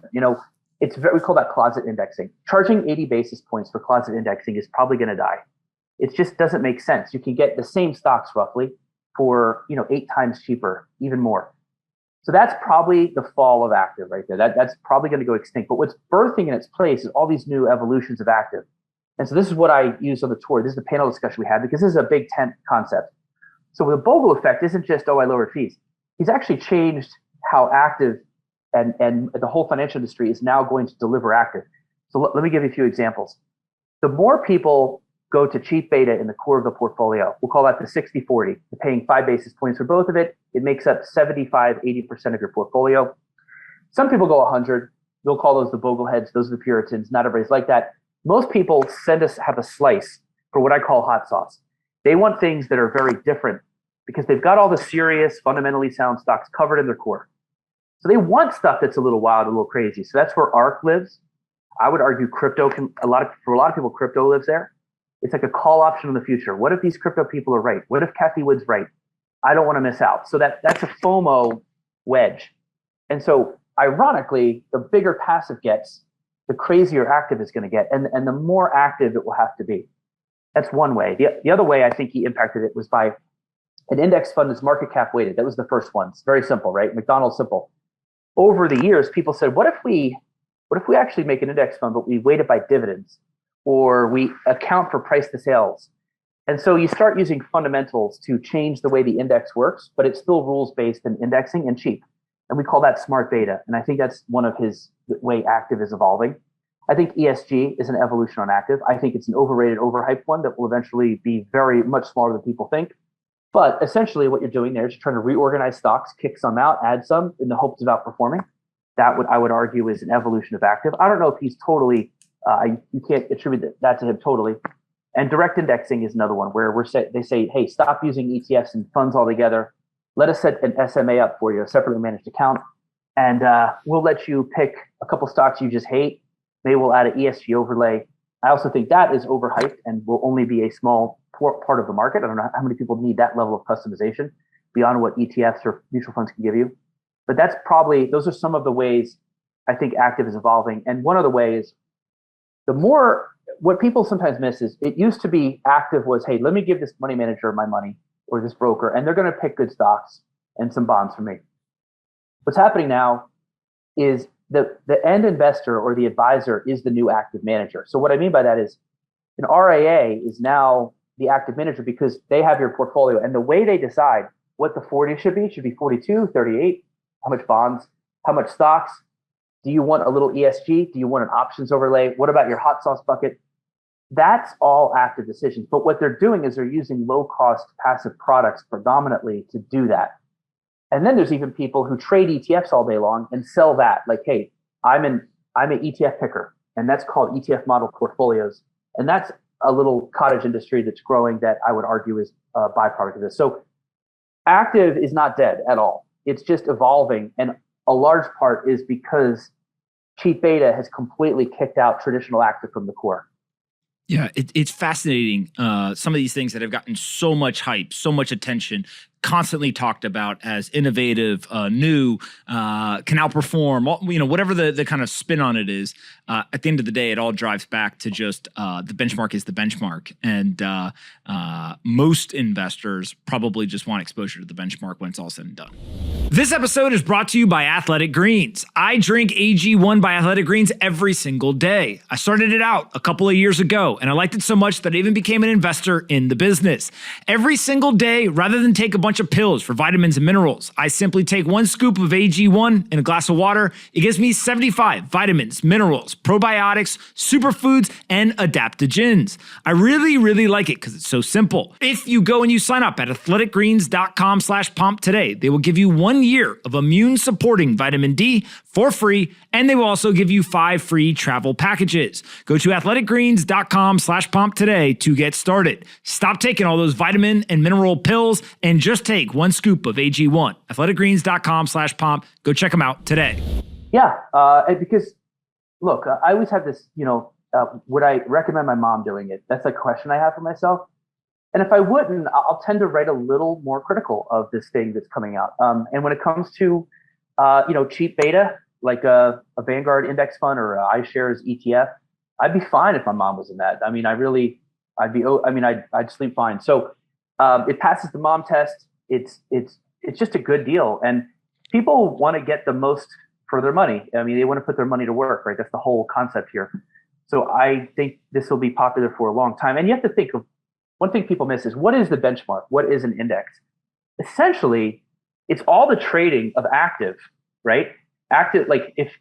[SPEAKER 2] We call that closet indexing. Charging 80 basis points for closet indexing is probably going to die. It just doesn't make sense. You can get the same stocks roughly for 8 times cheaper, even more. So that's probably the fall of active right there. That's probably going to go extinct. But what's birthing in its place is all these new evolutions of active. And so this is what I use on the tour. This is the panel discussion we had because this is a big tent concept. So the Bogle effect isn't just, oh, I lowered fees. He's actually changed how active and the whole financial industry is now going to deliver active. So let me give you a few examples. The more people go to cheap beta in the core of the portfolio, we'll call that the 60-40. You're paying 5 basis points for both of it. It makes up 75-80% of your portfolio. Some people go 100. We'll call those the Bogle heads. Those are the Puritans. Not everybody's like that. Most people have a slice for what I call hot sauce. They want things that are very different because they've got all the serious, fundamentally sound stocks covered in their core. So they want stuff that's a little wild, a little crazy. So that's where ARK lives. I would argue crypto for a lot of people, crypto lives there. It's like a call option in the future. What if these crypto people are right? What if Cathie Wood's right? I don't want to miss out. So that's a FOMO wedge. And so ironically, the bigger passive gets, the crazier active is going to get, and the more active it will have to be. That's one way. The other way I think he impacted it was by an index fund that's market cap weighted. That was the first one. It's very simple, right? McDonald's simple. Over the years, people said, what if we actually make an index fund, but we weight it by dividends, or we account for price to sales? And so you start using fundamentals to change the way the index works, but it's still rules-based and indexing and cheap. And we call that smart beta. And I think that's one of his way active is evolving. I think ESG is an evolution on active. I think it's an overrated, overhyped one that will eventually be very much smaller than people think. But essentially what you're doing there is trying to reorganize stocks, kick some out, add some in the hopes of outperforming. I would argue is an evolution of active. I don't know if he's totally, you can't attribute that to him totally. And direct indexing is another one where they say, hey, stop using ETFs and funds altogether. Let us set an SMA up for you, a separately managed account, and we'll let you pick a couple stocks you just hate. Maybe we'll add an ESG overlay. I also think that is overhyped and will only be a small part of the market. I don't know how many people need that level of customization beyond what ETFs or mutual funds can give you. But those are some of the ways I think active is evolving. And one other way is what people sometimes miss is it used to be active was, hey, let me give this money manager my money or this broker, and they're going to pick good stocks and some bonds for me. What's happening now is the end investor or the advisor is the new active manager. So what I mean by that is an RIA is now the active manager because they have your portfolio, and the way they decide what the 40 should be 42, 38, how much bonds, how much stocks. Do you want a little ESG? Do you want an options overlay? What about your hot sauce bucket? That's all active decisions. But what they're doing is they're using low-cost passive products predominantly to do that. And then there's even people who trade ETFs all day long and sell that. Like, hey, I'm an ETF picker, and that's called ETF model portfolios. And that's a little cottage industry that's growing that I would argue is a byproduct of this. So active is not dead at all. It's just evolving. And a large part is because cheap beta has completely kicked out traditional active from the core.
[SPEAKER 1] Yeah, it's fascinating. Some of these things that have gotten so much hype, so much attention, constantly talked about as innovative, new, can outperform, whatever the kind of spin on it is. At the end of the day, it all drives back to just the benchmark is the benchmark. And most investors probably just want exposure to the benchmark when it's all said and done. This episode is brought to you by Athletic Greens. I drink AG1 by Athletic Greens every single day. I started it out a couple of years ago, and I liked it so much that I even became an investor in the business. Every single day, rather than take a bunch of pills for vitamins and minerals, I simply take 1 scoop of AG1 in a glass of water. It gives me 75 vitamins, minerals, probiotics, superfoods, and adaptogens. I really, really like it because it's so simple. If you go and you sign up at athleticgreens.com/pomp today, they will give you 1 year of immune-supporting vitamin D for free, and they will also give you 5 free travel packages. Go to athleticgreens.com/pomp today to get started. Stop taking all those vitamin and mineral pills and just take 1 scoop of AG1. athleticgreens.com/pomp. Go check them out today.
[SPEAKER 2] Yeah, because look, I always have this, would I recommend my mom doing it? That's a question I have for myself. And if I wouldn't, I'll tend to write a little more critical of this thing that's coming out. And when it comes to, cheap beta, like a Vanguard index fund or iShares ETF, I'd be fine if my mom was in that. I mean, I'd sleep fine. So it passes the mom test. It's just a good deal. And people want to get the most for their money. I mean, they want to put their money to work, right? That's the whole concept here. So I think this will be popular for a long time. And you have to think of one thing people miss is what is the benchmark? What is an index? Essentially, it's all the trading of active, right? active, like if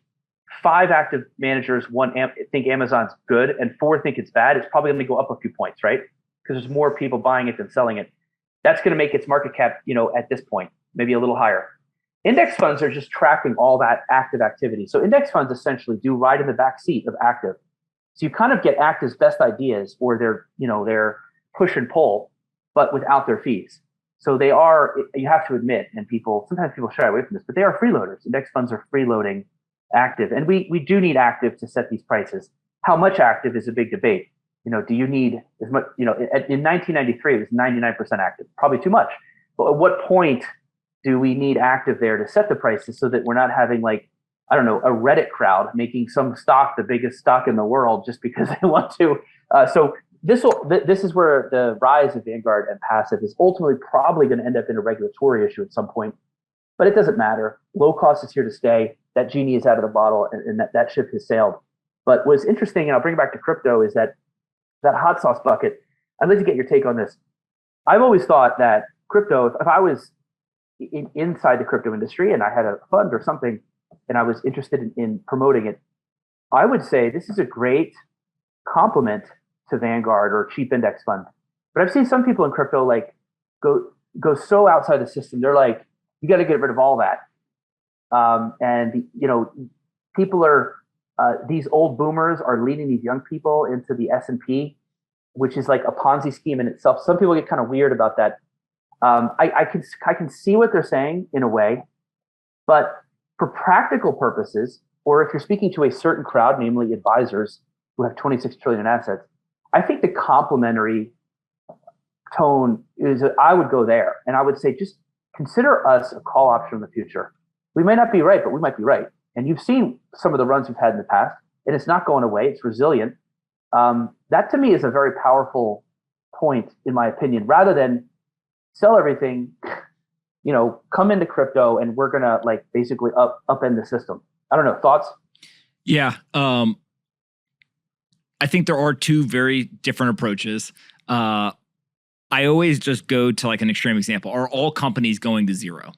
[SPEAKER 2] 5 active managers, think Amazon's good and 4 think it's bad, it's probably going to go up a few points, right? Because there's more people buying it than selling it. That's going to make its market cap, at this point, maybe a little higher. Index funds are just tracking all that active activity. So index funds essentially do ride in the back seat of active. So you kind of get active's best ideas or their push and pull, but without their fees. So they are, you have to admit, and sometimes people shy away from this, but they are freeloaders. Index funds are freeloading active. And we do need active to set these prices. How much active is a big debate. Do you need as much, in 1993, it was 99% active, probably too much. But at what point do we need active there to set the prices so that we're not having a Reddit crowd making some stock the biggest stock in the world just because they want to. So this is where the rise of Vanguard and passive is ultimately probably going to end up in a regulatory issue at some point. But it doesn't matter. Low cost is here to stay. That genie is out of the bottle, and that ship has sailed. But what's interesting, and I'll bring it back to crypto, is that hot sauce bucket. I'd like to get your take on this. I've always thought that crypto, if I was inside the crypto industry and I had a fund or something and I was interested in promoting it, I would say this is a great complement to Vanguard or cheap index fund. But I've seen some people in crypto go so outside the system. They're like, you got to get rid of all that. People are these old boomers are leading these young people into the S&P, which is like a Ponzi scheme in itself. Some people get kind of weird about that. I can see what they're saying in a way, but for practical purposes, or if you're speaking to a certain crowd, namely advisors who have 26 trillion in assets, I think the complementary tone is that I would go there and I would say, just consider us a call option in the future. We may not be right, but we might be right. And you've seen some of the runs we've had in the past, and it's not going away. It's resilient. That to me is a very powerful point, in my opinion, rather than sell everything, come into crypto and we're going to basically upend the system. I don't know. Thoughts?
[SPEAKER 1] Yeah. I think there are two very different approaches. I always just go to an extreme example. Are all companies going to zero?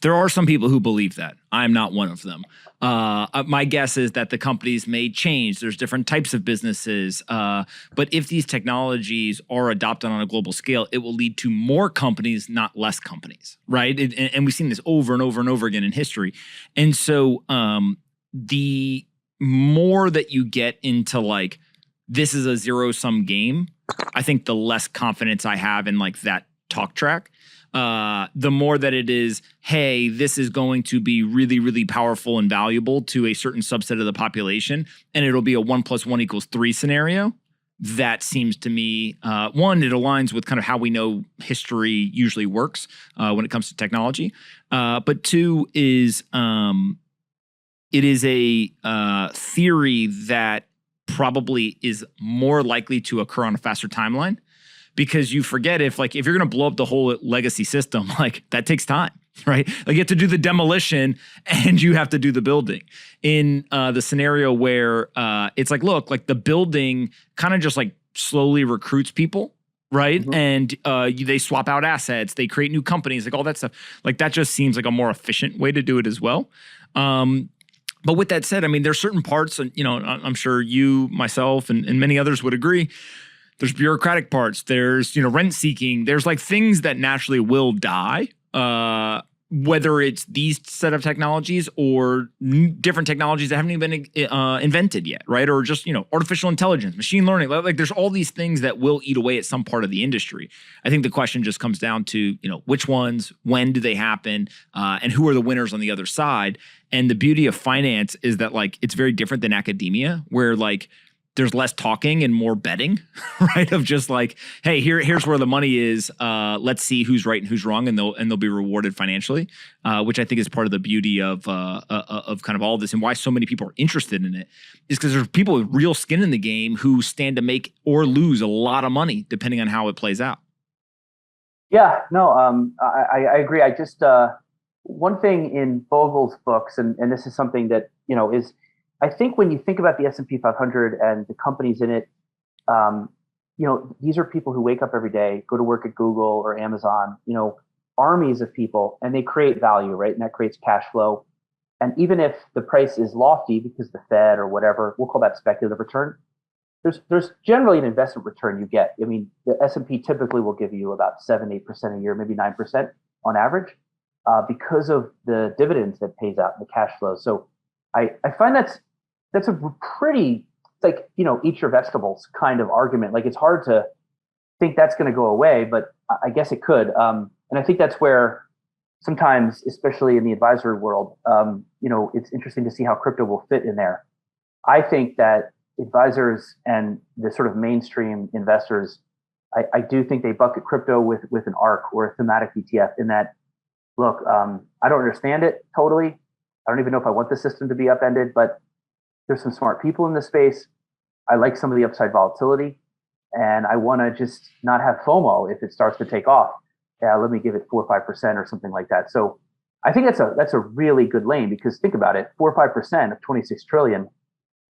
[SPEAKER 1] There are some people who believe that. I'm not one of them. My guess is that the companies may change. There's different types of businesses. But if these technologies are adopted on a global scale, it will lead to more companies, not less companies, right? And we've seen this over and over and over again in history. And so the more that you get into this is a zero-sum game, I think the less confidence I have in that talk track. The more that it is, hey, this is going to be really, really powerful and valuable to a certain subset of the population, and it'll be a 1 + 1 = 3 scenario. That seems to me, one, it aligns with kind of how we know history usually works when it comes to technology. But two is it is a theory that probably is more likely to occur on a faster timeline. Because you forget if you're going to blow up the whole legacy system, that takes time, right? You have to do the demolition and you have to do the building. In the scenario where it's look, the building kind of just slowly recruits people, right? Mm-hmm. And they swap out assets, they create new companies, all that stuff. That just seems like a more efficient way to do it as well. But with that said, I mean, there's certain parts, and I'm sure you, myself, and many others would agree. There's bureaucratic parts. There's rent seeking. There's things that naturally will die. Whether it's these set of technologies or different technologies that haven't even been invented yet, right? Or just artificial intelligence, machine learning. There's all these things that will eat away at some part of the industry. I think the question just comes down to which ones, when do they happen, and who are the winners on the other side. And the beauty of finance is that it's very different than academia, where there's less talking and more betting, right? Of just hey, here's where the money is. Let's see who's right and who's wrong, and they'll be rewarded financially, which I think is part of the beauty of kind of all this, and why so many people are interested in it, is because there's people with real skin in the game who stand to make or lose a lot of money depending on how it plays out.
[SPEAKER 2] Yeah, no, I agree. I just one thing in Bogle's books, and this is something that is. I think when you think about the S&P 500 and the companies in it, these are people who wake up every day, go to work at Google or Amazon, armies of people, and they create value, right? And that creates cash flow. And even if the price is lofty because the Fed or whatever, we'll call that speculative return. There's generally an investment return you get. I mean, the S&P typically will give you about 7-8% a year, maybe 9% on average, because of the dividends that pays out and the cash flow. So I find that's a pretty, it's like, eat your vegetables kind of argument. Like, it's hard to think that's going to go away, but I guess it could. And I think that's where sometimes, especially in the advisory world, it's interesting to see how crypto will fit in there. I think that advisors and the sort of mainstream investors, I do think they bucket crypto with an ARK or a thematic ETF in that, look, I don't understand it totally. I don't even know if I want the system to be upended, but there's some smart people in this space. I like some of the upside volatility, and I want to just not have FOMO if it starts to take off. Yeah, let me give it 4 or 5% or something like that. So I think that's a really good lane, because think about it, 4 or 5% of 26 trillion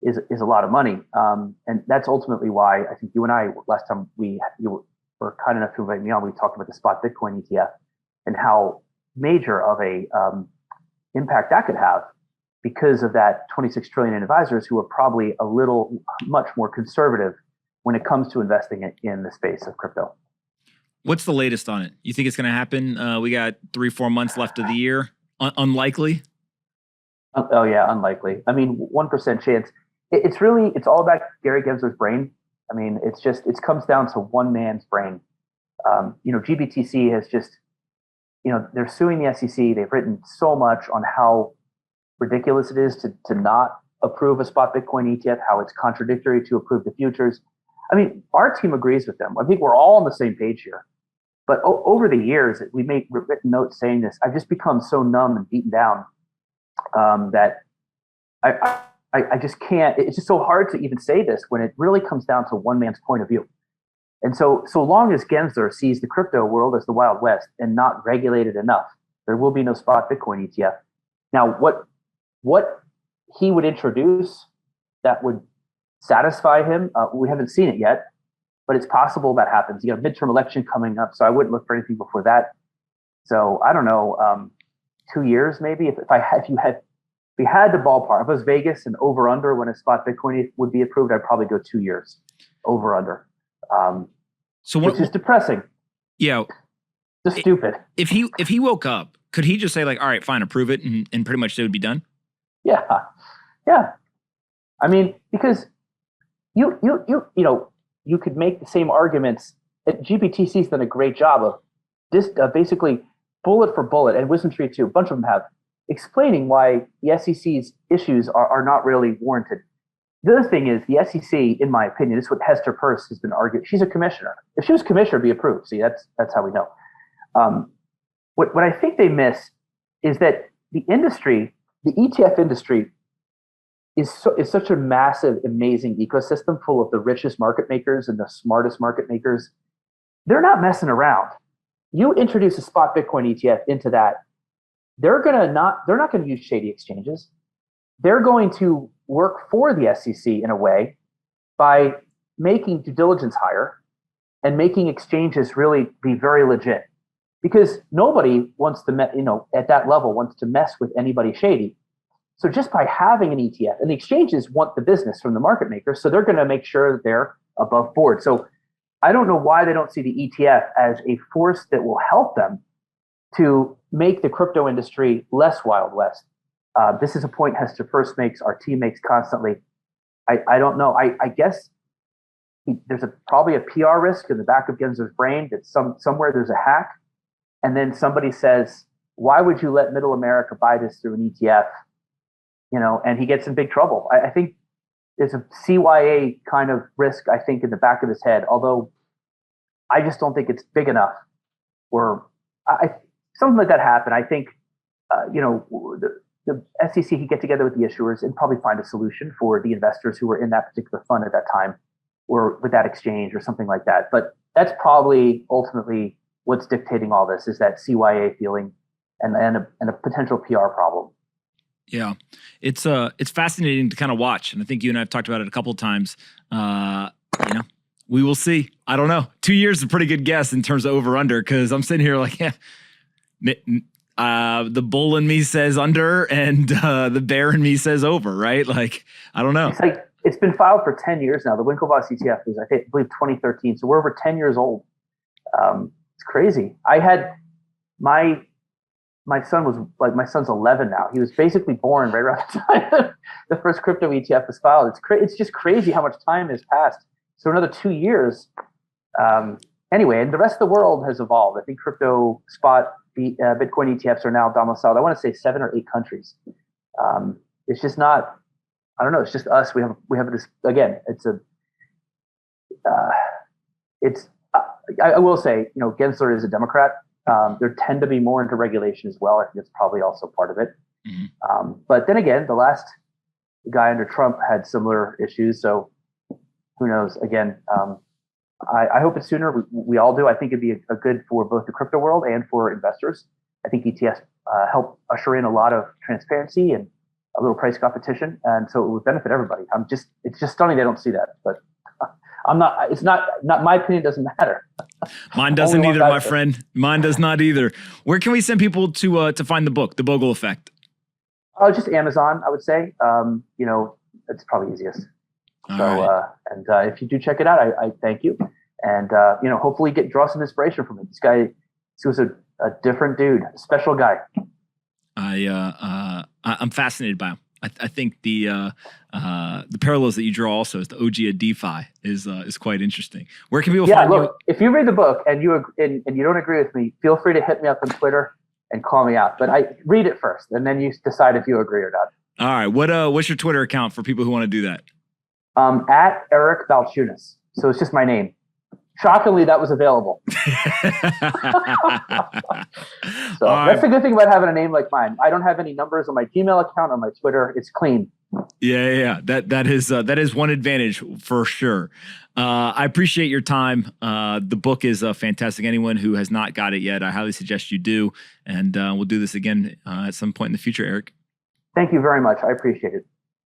[SPEAKER 2] is a lot of money, and that's ultimately why I think you and I, last time you were kind enough to invite me on, we talked about the spot Bitcoin ETF and how major of a impact that could have, because of that 26 trillion in advisors who are probably much more conservative when it comes to investing in the space of crypto.
[SPEAKER 1] What's the latest on it? You think it's going to happen? We got 3-4 months left of the year. Unlikely?
[SPEAKER 2] Oh yeah, unlikely. I mean, 1% chance. It's all about Gary Gensler's brain. I mean, it comes down to one man's brain. GBTC has just, they're suing the SEC. They've written so much on how ridiculous it is to not approve a spot Bitcoin ETF, how it's contradictory to approve the futures. I mean, our team agrees with them. I think we're all on the same page here. But over the years, we make written notes saying this. I've just become so numb and beaten down that I just can't. It's just so hard to even say this when it really comes down to one man's point of view. And so long as Gensler sees the crypto world as the Wild West and not regulated enough, there will be no spot Bitcoin ETF. Now, what he would introduce that would satisfy him, we haven't seen it yet, but it's possible that happens. You got a midterm election coming up, so I wouldn't look for anything before that. So I don't know, 2 years maybe. If we had the ballpark, if it was Vegas and over under when a spot Bitcoin would be approved, I'd probably go 2 years over under. Which is depressing.
[SPEAKER 1] Yeah,
[SPEAKER 2] just stupid.
[SPEAKER 1] If he woke up, could he just say like, all right, fine, approve it, and pretty much it would be done?
[SPEAKER 2] Yeah. I mean, because you could make the same arguments. GBTC's done a great job of this, basically bullet for bullet, and WisdomTree too. A bunch of them have explaining why the SEC's issues are not really warranted. The other thing is the SEC, in my opinion, this is what Hester Peirce has been arguing. She's a commissioner. If she was commissioner, it'd be approved. See, that's how we know. What I think they miss is that the industry, the ETF industry, is such a massive, amazing ecosystem full of the richest market makers and the smartest market makers. They're not messing around. You introduce a spot Bitcoin ETF into that, they're not going to use shady exchanges. They're going to work for the SEC in a way by making due diligence higher and making exchanges really be very legit, because nobody wants to, at that level wants to mess with anybody shady. So just by having an ETF, and the exchanges want the business from the market makers, so they're going to make sure that they're above board. So I don't know why they don't see the ETF as a force that will help them to make the crypto industry less Wild West. This is a point Hester Peirce makes, our team makes constantly. I don't know. I guess there's probably a PR risk in the back of Gensler's brain that somewhere there's a hack, and then somebody says, "Why would you let Middle America buy this through an ETF?" And he gets in big trouble. I think there's a CYA kind of risk, I think, in the back of his head, although I just don't think it's big enough. Or something like that happened. I think, the SEC could get together with the issuers and probably find a solution for the investors who were in that particular fund at that time, or with that exchange or something like that. But that's probably ultimately what's dictating all this, is that CYA feeling and a potential PR problem.
[SPEAKER 1] Yeah, it's fascinating to kind of watch, and I think you and I have talked about it a couple of times. We will see. I don't know. 2 years is a pretty good guess in terms of over under, because I'm sitting here like, yeah, The bull in me says under, and the bear in me says over, right? Like, I don't know.
[SPEAKER 2] It's like it's been filed for 10 years now. The Winklevoss ETF is, I believe, 2013. So we're over 10 years old. It's crazy. I had my son was like, my son's 11 now. He was basically born right around the time the first crypto ETF was filed. It's just crazy how much time has passed. So another 2 years. Anyway, and the rest of the world has evolved. I think crypto spot Bitcoin ETFs are now domiciled, I want to say 7 or 8 countries. It's just not, I don't know. It's just us. We have this, again, I will say, Gensler is a Democrat. There tend to be more into regulation as well. I think that's probably also part of it. Mm-hmm. But then again, the last guy under Trump had similar issues. So who knows? Again, I hope it's sooner. We all do. I think it'd be a good for both the crypto world and for investors. I think ETFs help usher in a lot of transparency and a little price competition, and so it would benefit everybody. It's just stunning they don't see that, but it's not my opinion doesn't matter.
[SPEAKER 1] Mine doesn't either, my friend. Mine does not either. Where can we send people to find the book, The Bogle Effect?
[SPEAKER 2] Oh, just Amazon, I would say. It's probably easiest. If you do check it out, I thank you, and hopefully draw some inspiration from it. This was a different dude, a special guy.
[SPEAKER 1] I'm fascinated by him. I think the parallels that you draw also as the OG of DeFi is quite interesting. Where can people find you?
[SPEAKER 2] If you read the book and you don't agree with me, feel free to hit me up on Twitter and call me out. But I read it first, and then you decide if you agree or not.
[SPEAKER 1] All right. What's your Twitter account for people who want to do that?
[SPEAKER 2] At Eric Balchunas. So it's just my name. Shockingly, that was available. So that's the good thing about having a name like mine. I don't have any numbers on my Gmail account or my Twitter. It's clean.
[SPEAKER 1] Yeah. That is one advantage for sure. I appreciate your time. The book is fantastic. Anyone who has not got it yet, I highly suggest you do. And we'll do this again at some point in the future, Eric.
[SPEAKER 2] Thank you very much. I appreciate it.